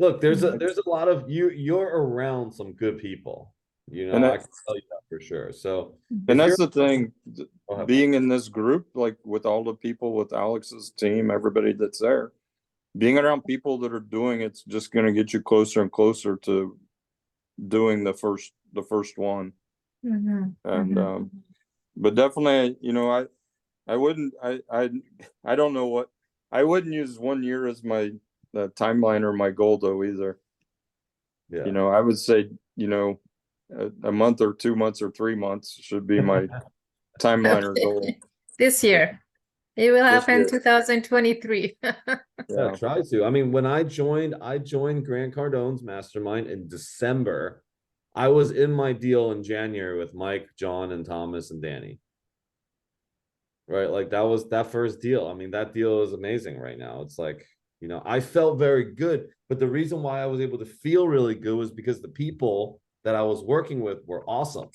Look, there's a lot of you're around some good people, And I can tell you that for sure. So, and that's the thing, being in this group, like with all the people, with Alex's team, everybody that's there, being around people that are doing it's just going to get you closer and closer to doing the first one. And but definitely, I wouldn't, I don't know what, I wouldn't use 1 year as my timeline or my goal though either. Yeah. I would say, a month or 2 months or 3 months should be my timeline or goal. This year. It will happen 2023. Yeah, try to. I mean, when I joined Grant Cardone's mastermind in December. I was in my deal in January with Mike, John, and Thomas and Danny. Right? Like that was that first deal. I mean, that deal is amazing right now. It's like, I felt very good. But the reason why I was able to feel really good was because the people that I was working with were awesome.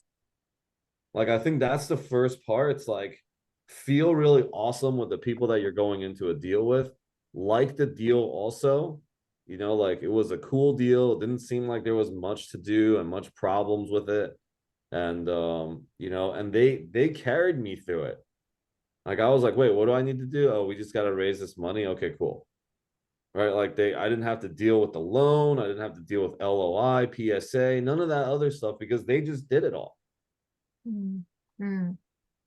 Like, I think that's the first part. It's like, feel really awesome with the people that you're going into a deal with. Like the deal also. Like it was a cool deal. It didn't seem like there was much to do and much problems with it. And, and they carried me through it. Like, I was like, wait, what do I need to do? Oh, we just got to raise this money. Okay, cool. right? Like I didn't have to deal with the loan. I didn't have to deal with LOI, PSA, none of that other stuff because they just did it all. Mm. Mm.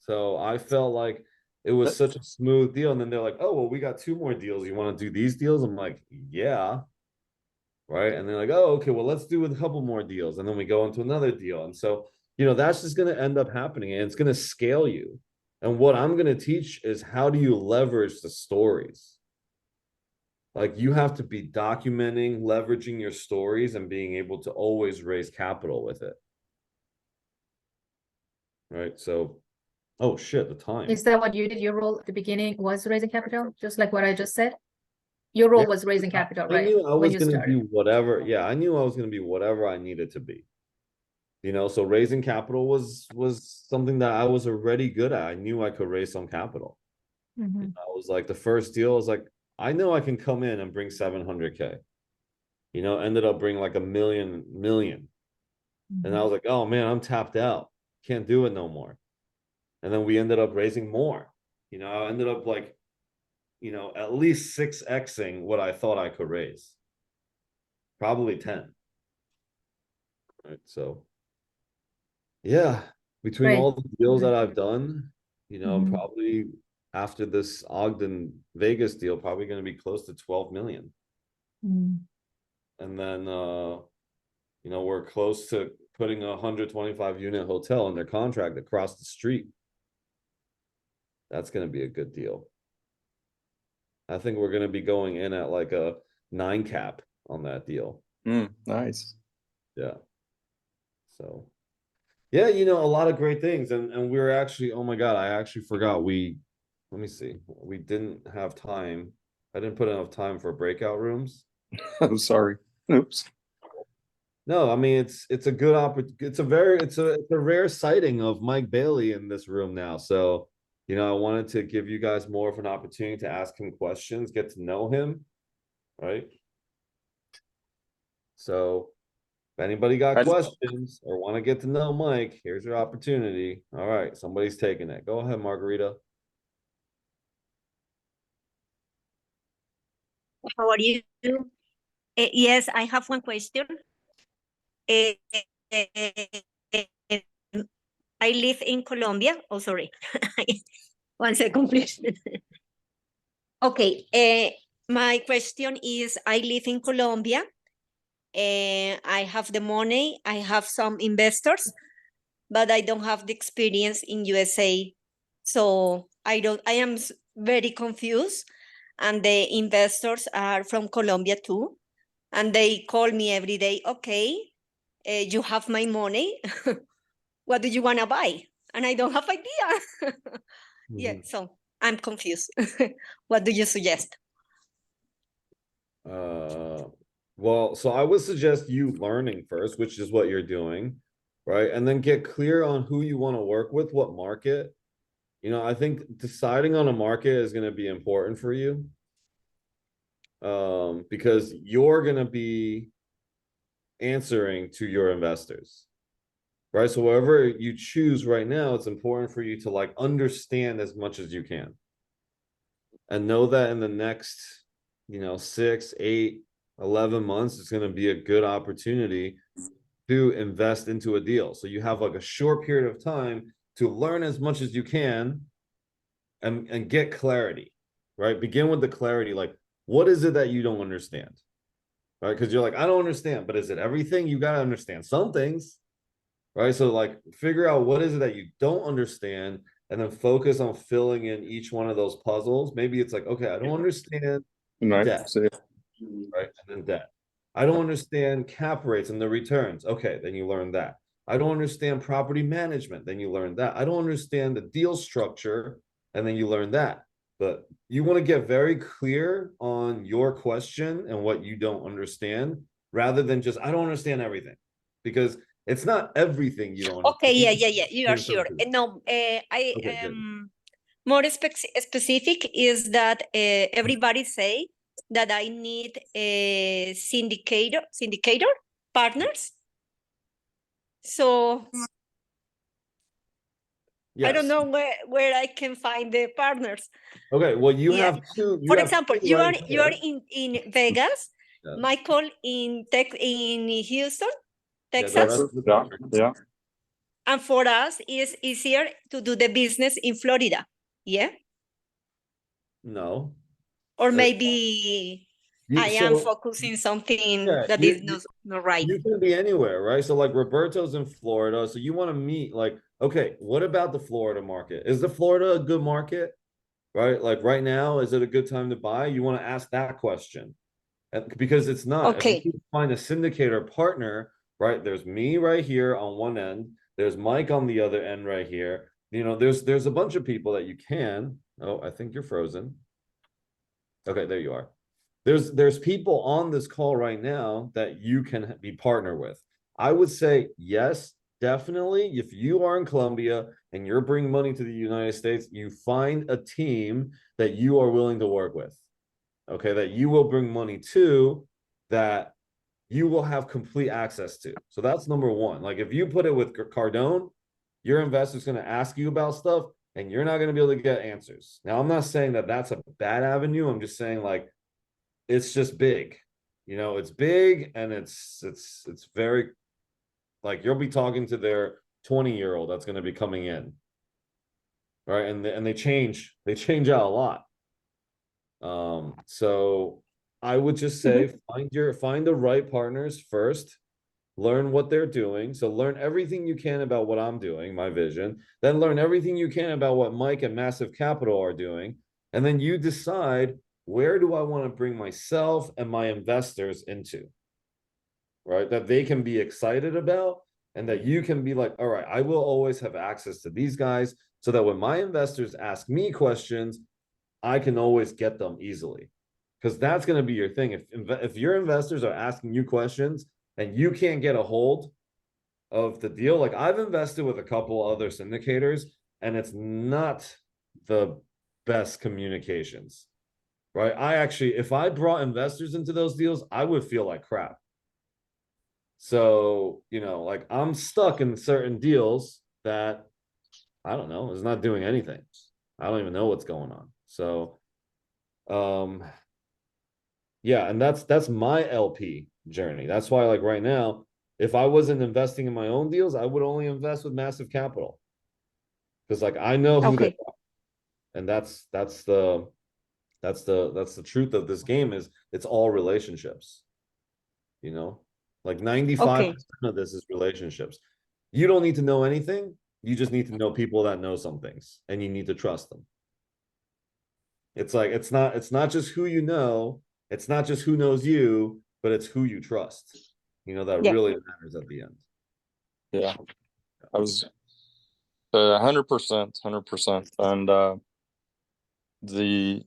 So I felt like it was such a smooth deal. And then they're like, oh, well, we got 2 more deals. You want to do these deals? I'm like, yeah. Right. And they're like, oh, okay, well, let's do a couple more deals. And then we go into another deal. And so, that's just going to end up happening and it's going to scale you. And what I'm going to teach is how do you leverage the stories? Like you have to be documenting, leveraging your stories and being able to always raise capital with it. Right. So, oh shit, the time. Is that what you did? Your role at the beginning was raising capital, just like what I just said? Your role Yeah, was raising capital, I right? knew I When was you going to be started. whatever. Yeah, I knew I was going to be whatever I needed to be. So raising capital was something that I was already good at. I knew I could raise some capital. Mhm. I was like, the first deal was like, I know I can come in and bring 700K. Ended up bringing like a million. And I was like, oh man, I'm tapped out. Can't do it no more. And then we ended up raising more. I ended up like, at least 6xing what I thought I could raise. Probably 10. Right. So yeah, between Great. all the deals Okay. that I've done, I'm Mhm. probably after this Ogden Vegas deal, probably going to be close to 12 million. Mm. And then we're close to putting a 125 unit hotel under contract across the street. That's going to be a good deal. I think we're going to be going in at like a 9 cap on that deal. Nice. Yeah. So yeah, a lot of great things. And we were actually, oh my God, I actually forgot. Let me see. We didn't have time. I didn't put enough time for breakout rooms. I'm sorry. Oops. No, I mean it's a good opportunity. It's a rare sighting of Mike Bailey in this room now. So, I wanted to give you guys more of an opportunity to ask him questions, get to know him, right? So if anybody got questions or want to get to know Mike, here's your opportunity. All right, somebody's taking it. Go ahead, Margarita. How are you? Yes, I have one question. Eh, eh, eh, I live in Colombia. Oh, sorry. 1 second, please. Okay. My question is, I live in Colombia. I have the money. I have some investors, but I don't have the experience in USA. So I am very confused. And the investors are from Colombia too. And they call me every day, okay, you have my money. What do you want to buy? And I don't have idea. Yeah, so I'm confused. What do you suggest? Well, so I would suggest you learning first, which is what you're doing, right? And then get clear on who you want to work with, what market. I think deciding on a market is going to be important for you. Because you're going to be answering to your investors, right? So wherever you choose right now, it's important for you to like understand as much as you can and know that in the next 6, 8, 11 months it's going to be a good opportunity to invest into a deal. So you have like a short period of time to learn as much as you can and get clarity, right? Begin with the clarity, like what is it that you don't understand, right? Because you're like, I don't understand, but is it everything? You got to understand some things, right? So like figure out what is it that you don't understand and then focus on filling in each one of those puzzles. Maybe it's like, okay, I don't understand debt, right? And then debt. I don't understand cap rates and the returns. Okay, then you learn that. I don't understand property management. Then you learn that. I don't understand the deal structure. And then you learn that. But you want to get very clear on your question and what you don't understand rather than just, I don't understand everything. Because it's not everything you don't Okay, understand. yeah, you are sure. No, I more specific is that everybody say that I need a syndicator partners. So I don't Yes. know where I can find the partners. Okay, well, you Yeah. have two. For have example, two you right are there. in Vegas, Yeah. Michael in Houston, Yeah, the Texas, rest of the Yeah, country. yeah. and for us it's easier to do the business in Florida. Yeah, No. or Uh, maybe I am So focusing something yeah, that is not right. you can be anywhere, right? So like Roberto's in Florida. So you want to meet like, okay, what about the Florida market? Is the Florida a good market? Right? Like right now, is it a good time to buy? You want to ask that question. Because it's not. If Okay. you find a syndicator partner, right? There's me right here on one end, there's Mike on the other end right here. You know, there's a bunch of people that you can. Oh, I think you're frozen. Okay, there you are. There's people on this call right now that you can be partner with. I would say yes, definitely. If you are in Colombia and you're bringing money to the United States, you find a team that you are willing to work with. Okay, that you will bring money to, that you will have complete access to. So that's number one. Like if you put it with Cardone, your investor's going to ask you about stuff and you're not going to be able to get answers. Now, I'm not saying that that's a bad avenue. I'm just saying like it's just big. You know, it's big and it's very like you'll be talking to their 20-year-old that's going to be coming in. Right? And they change out a lot. So I would just say find the right partners first, learn what they're doing. So learn everything you can about what I'm doing, my vision, then learn everything you can about what Mike and Massive Capital are doing. And then you decide, where do I want to bring myself and my investors into? Right? That they can be excited about and that you can be like, all right, I will always have access to these guys so that when my investors ask me questions, I can always get them easily. Because that's going to be your thing. If your investors are asking you questions and you can't get a hold of the deal, like I've invested with a couple other syndicators and it's not the best communications, right? I actually, if I brought investors into those deals, I would feel like crap. So, you know, like I'm stuck in certain deals that I don't know, is not doing anything. I don't even know what's going on. So, yeah, and that's my LP journey. That's why like right now, if I wasn't investing in my own deals, I would only invest with Massive Capital. Because like I know who they are. And that's the truth of this game is it's all relationships. You know? Like 95% of this is relationships. You don't need to know anything. You just need to know people that know some things and you need to trust them. It's like it's not just who you know, it's not just who knows you, but it's who you trust. You know, that really matters at the end. Yeah. I was 100%. And the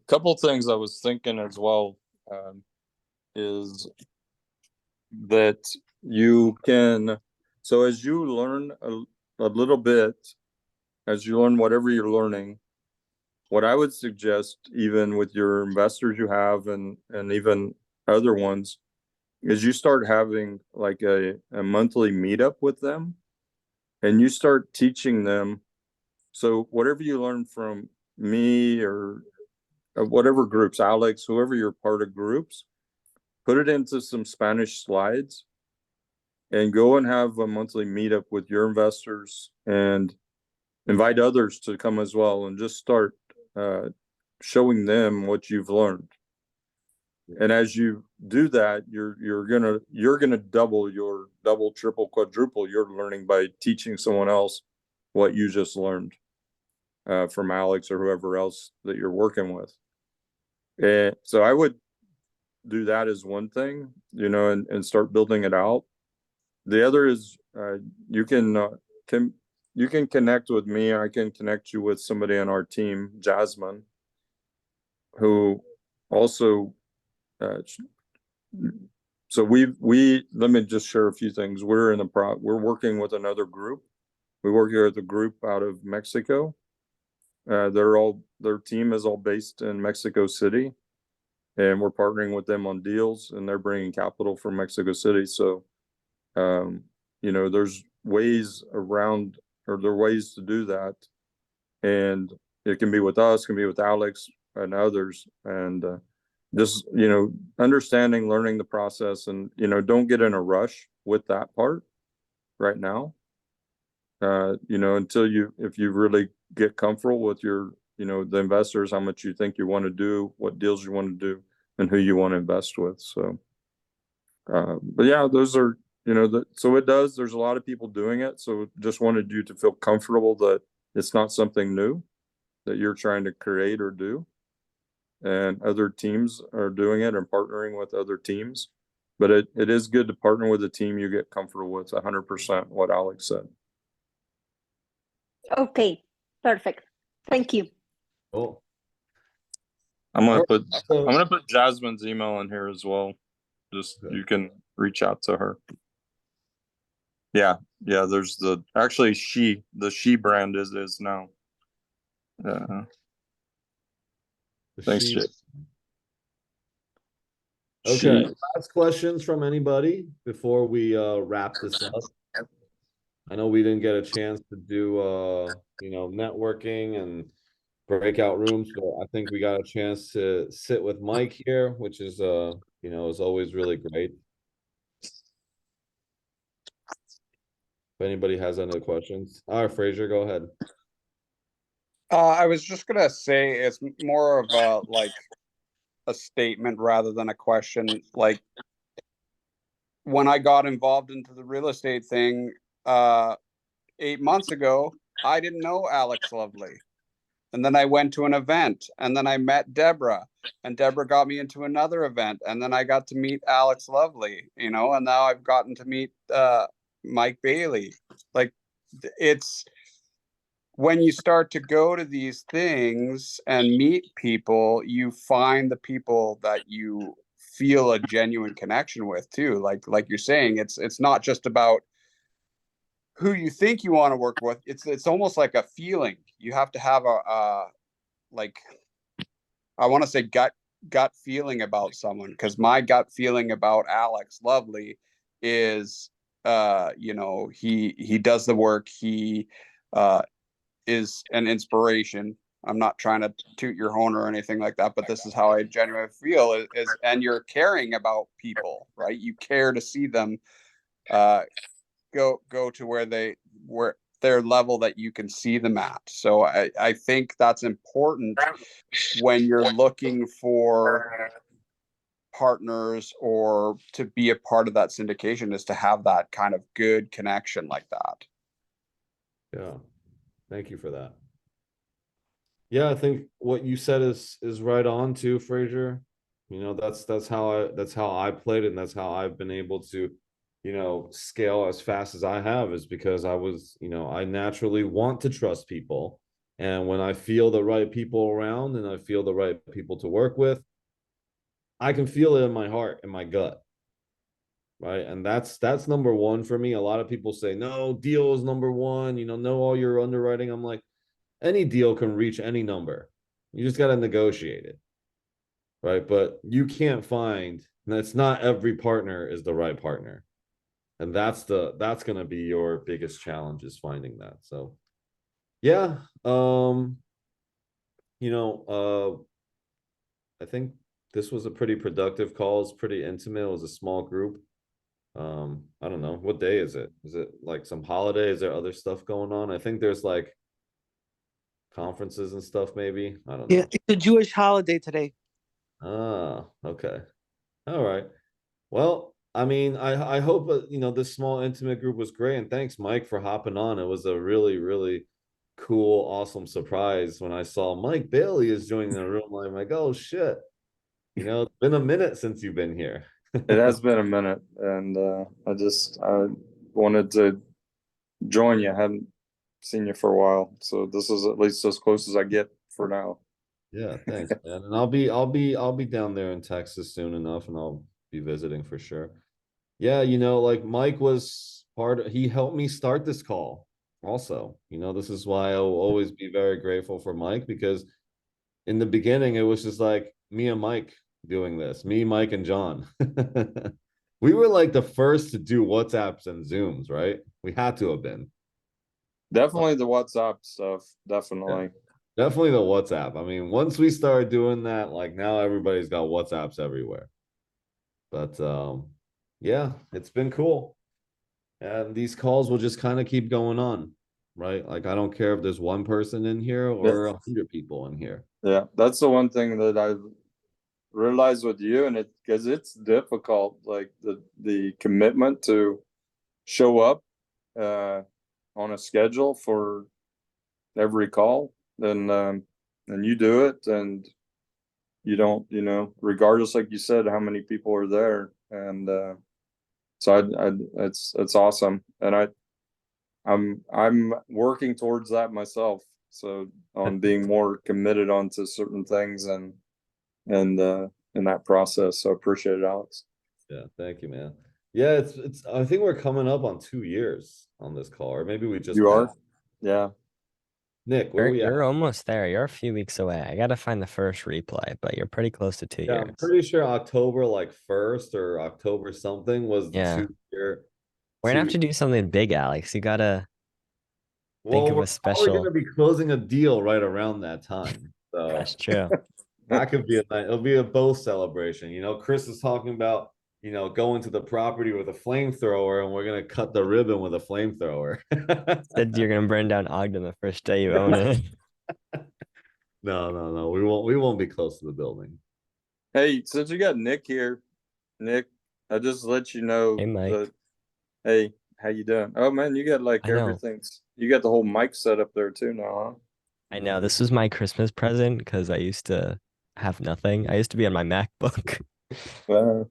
couple things I was thinking as well is that you can, so as you learn a little bit, as you learn whatever you're learning, what I would suggest, even with your investors you have and even other ones, is you start having like a monthly meetup with them and you start teaching them. So whatever you learn from me or whatever groups, Alex, whoever you're part of groups, put it into some Spanish slides and go and have a monthly meetup with your investors and invite others to come as well and just start showing them what you've learned. And as you do that, you're gonna double, triple, quadruple your learning by teaching someone else what you just learned from Alex or whoever else that you're working with. And so I would do that as one thing, you know, and start building it out. The other is you can connect with me. I can connect you with somebody on our team, Jasmine, who also. So we let me just share a few things. We're working with another group. We work here with a group out of Mexico. Their team is all based in Mexico City, and we're partnering with them on deals, and they're bringing capital from Mexico City. So, you know, there's ways around or there are ways to do that. And it can be with us, can be with Alex and others. And just, you know, understanding, learning the process, and, you know, don't get in a rush with that part right now. You know, until if you really get comfortable with your, you know, the investors, how much you think you want to do, what deals you want to do, and who you want to invest with. So, but yeah, those are, you know, so there's a lot of people doing it. So just wanted you to feel comfortable that it's not something new that you're trying to create or do. And other teams are doing it and partnering with other teams. But it is good to partner with a team you get comfortable with 100%, what Alex said. Okay, perfect. Thank you. Cool. I'm gonna So- put Jasmine's email in here as well. Just Okay. you can reach out to her. Yeah, there's the she brand is now. Thanks, She- Jake. Okay, last questions from anybody before we wrap this up. I know we didn't get a chance to do you know, networking and breakout rooms, but I think we got a chance to sit with Mike here, which is you know, is always really great. If anybody has any questions. All right, Fraser, go ahead. I was just gonna say it's more of a statement rather than a question. Like when I got involved into the real estate thing 8 months ago, I didn't know Alex Lovely. And then I went to an event, and then I met Deborah, and Deborah got me into another event, and then I got to meet Alex Lovely, you know, and now I've gotten to meet Mike Bailey. Like it's when you start to go to these things and meet people, you find the people that you feel a genuine connection with too. Like you're saying, it's not just about who you think you want to work with. It's almost like a feeling. You have to have a like, I want to say gut feeling about someone, because my gut feeling about Alex Lovely is you know, he does the work. He is an inspiration. I'm not trying to toot your horn or anything like that, but this is how I genuinely feel is and you're caring about people, right? You care to see them go to where their level that you can see them at. So I think that's important when you're looking for partners or to be a part of that syndication, is to have that kind of good connection like that. Yeah. Thank you for that. Yeah, I think what you said is right on too, Fraser. You know, that's how I played it, and that's how I've been able to, you know, scale as fast as I have, is because I was, you know, I naturally want to trust people. And when I feel the right people around and I feel the right people to work with, I can feel it in my heart, in my gut. Right. And that's number one for me. A lot of people say, no, deal is number one, you know all your underwriting. I'm like, any deal can reach any number. You just got to negotiate it. Right. But you can't find, that's not every partner is the right partner. And that's going to be your biggest challenge, is finding that. So yeah. You know, I think this was a pretty productive call. It's pretty intimate. It was a small group. I don't know, what day is it like some holiday? Is there other stuff going on? I think there's like conferences and stuff, maybe. I don't know. Yeah, it's a Jewish holiday today. Ah, okay. All right. Well, I mean, I hope you know, this small intimate group was great, and thanks, Mike, for hopping on. It was a really, really cool, awesome surprise when I saw Mike Bailey is joining the room. I'm like, oh shit, you know, it's been a minute since you've been here. It has been a minute, and I wanted to join you. I hadn't seen you for a while, so this is at least as close as I get for now. Yeah, thanks, man. And I'll be down there in Texas soon enough, and I'll be visiting for sure. Yeah, you know, like Mike was he helped me start this call also. You know, this is why I'll always be very grateful for Mike, because in the beginning it was just like me and Mike doing this, me, Mike, and John. We were like the first to do WhatsApps and Zooms, right? We had to have been. Definitely the WhatsApp stuff. Definitely. Definitely the WhatsApp. I mean, once we started doing that, like now everybody's got WhatsApps everywhere. But yeah, it's been cool. And these calls will just kind of keep going on, right? Like I don't care if there's one person in here or 100 people in here. Yeah, that's the one thing that I've realized with you, and because it's difficult, like the commitment to show up on a schedule for every call, then you do it, and you don't, regardless, like you said, how many people are there, and so it's awesome, and I'm working towards that myself. So on being more committed onto certain things and in that process. So appreciate it, Alex. Yeah, thank you, man. Yeah, it's I think we're coming up on 2 years on this call, or maybe we just You are? passed. Yeah. Nick, where we at? You're almost there. You're a few weeks away. I gotta find the first replay, but you're pretty close to 2 Yeah, years. I'm pretty sure October like 1st or October something was the Yeah. 2 year. We're gonna have to do something big, Alex. You gotta think Well, of we're a probably special. gonna be closing a deal right around that time. So That's true. that could be it'll be a both celebration. Chris is talking about, going to the property with a flamethrower and we're gonna cut the ribbon with a flamethrower. Said you're gonna burn down Ogden the first day you own it. No. We won't be close to the building. Hey, since you got Nick here, Nick, I just let you know Hey, Mike. that, hey, how you doing? Oh man, you got like I know. you got the whole mic set up there too now, I know this was my Christmas present because I used to have nothing. I used to be on my MacBook. huh?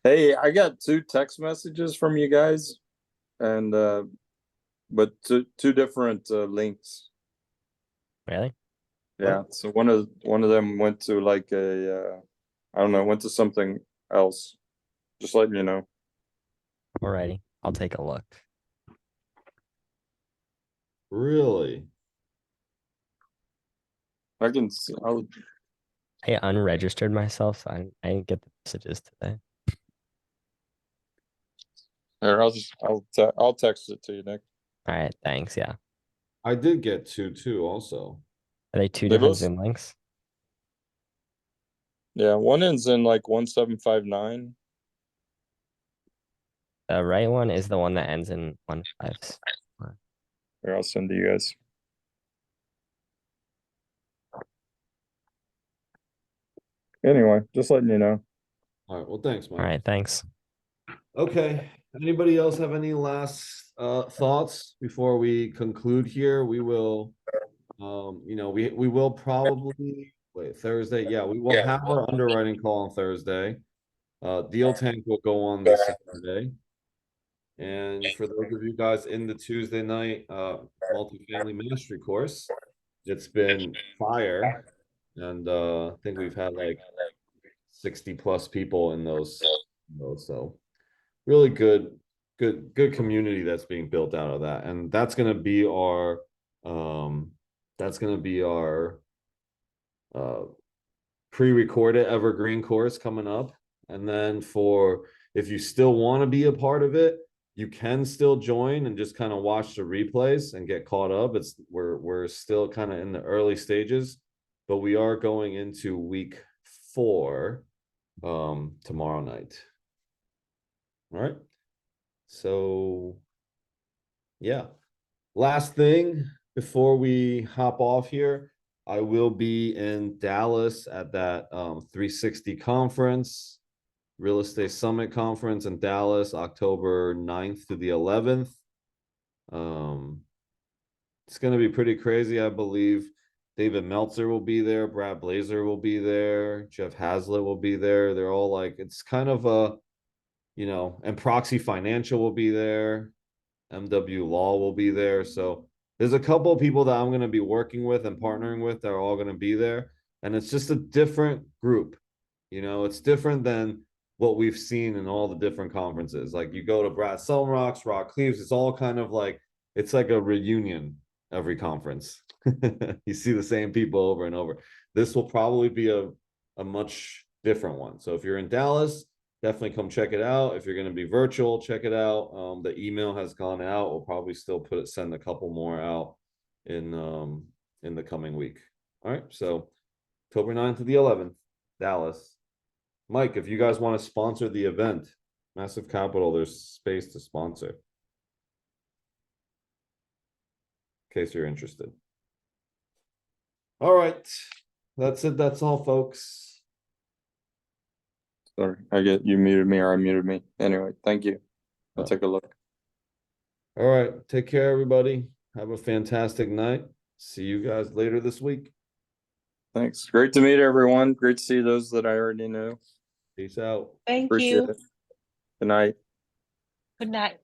Hey, I got 2 text messages from you guys, and but two different links. Really? Yeah. So one of them went to like a I don't know, went to something else. Just letting you know. Alrighty. I'll take a look. Really? I can see. I unregistered myself, so I didn't get the messages today. Here, I'll text it to you, Nick. All right, thanks. Yeah. I did get two too also. Are they two They different both- Zoom links? Yeah, one ends in like 1759. The right one is the one that ends in 15. Here, I'll send to you guys. Anyway, just letting you know. All right, well, thanks, All Mike. right, thanks. Okay. Anybody else have any last thoughts before we conclude here? We will we will probably Thursday. Yeah, we will have our underwriting call on Thursday. Deal Tank will go on this Saturday. And for those of you guys in the Tuesday night multifamily mastery course, it's been fire. And I think we've had like 60 plus people in those. So really good community that's being built out of that. And that's gonna be our pre-recorded evergreen course coming up. And then if you still want to be a part of it, you can still join and just kind of watch the replays and get caught up. We're still kind of in the early stages, but we are going into week 4 tomorrow night. All right. So yeah. Last thing before we hop off here, I will be in Dallas at that 360 conference, Real Estate Summit conference in Dallas, October 9th to the 11th. It's going to be pretty crazy, I believe. David Meltzer will be there, Brad Blazer will be there, Jeff Hazlitt will be there. They're all like, it's kind of and Proxy Financial will be there. MW Law will be there. So there's a couple of people that I'm going to be working with and partnering with that are all going to be there. And it's just a different group. It's different than what we've seen in all the different conferences. Like you go to Brad Selmrock's, Rock Cleaves, it's all kind of like, it's like a reunion every conference. You see the same people over and over. This will probably be a much different one. So if you're in Dallas, definitely come check it out. If you're going to be virtual, check it out. The email has gone out. We'll probably still send a couple more out in the coming week. All right, so October 9th to the 11th, Dallas. Mike, if you guys want to sponsor the event, Massive Capital, there's space to sponsor. In case you're interested. All right, that's it. That's all, folks. Sorry, you muted me or I muted me. Anyway, thank you. I'll take a look. All right, take care, everybody. Have a fantastic night. See you guys later this week. Thanks. Great to meet everyone. Great to see those that I already knew. Peace out. Thank Appreciate you. it. Good night. Good night.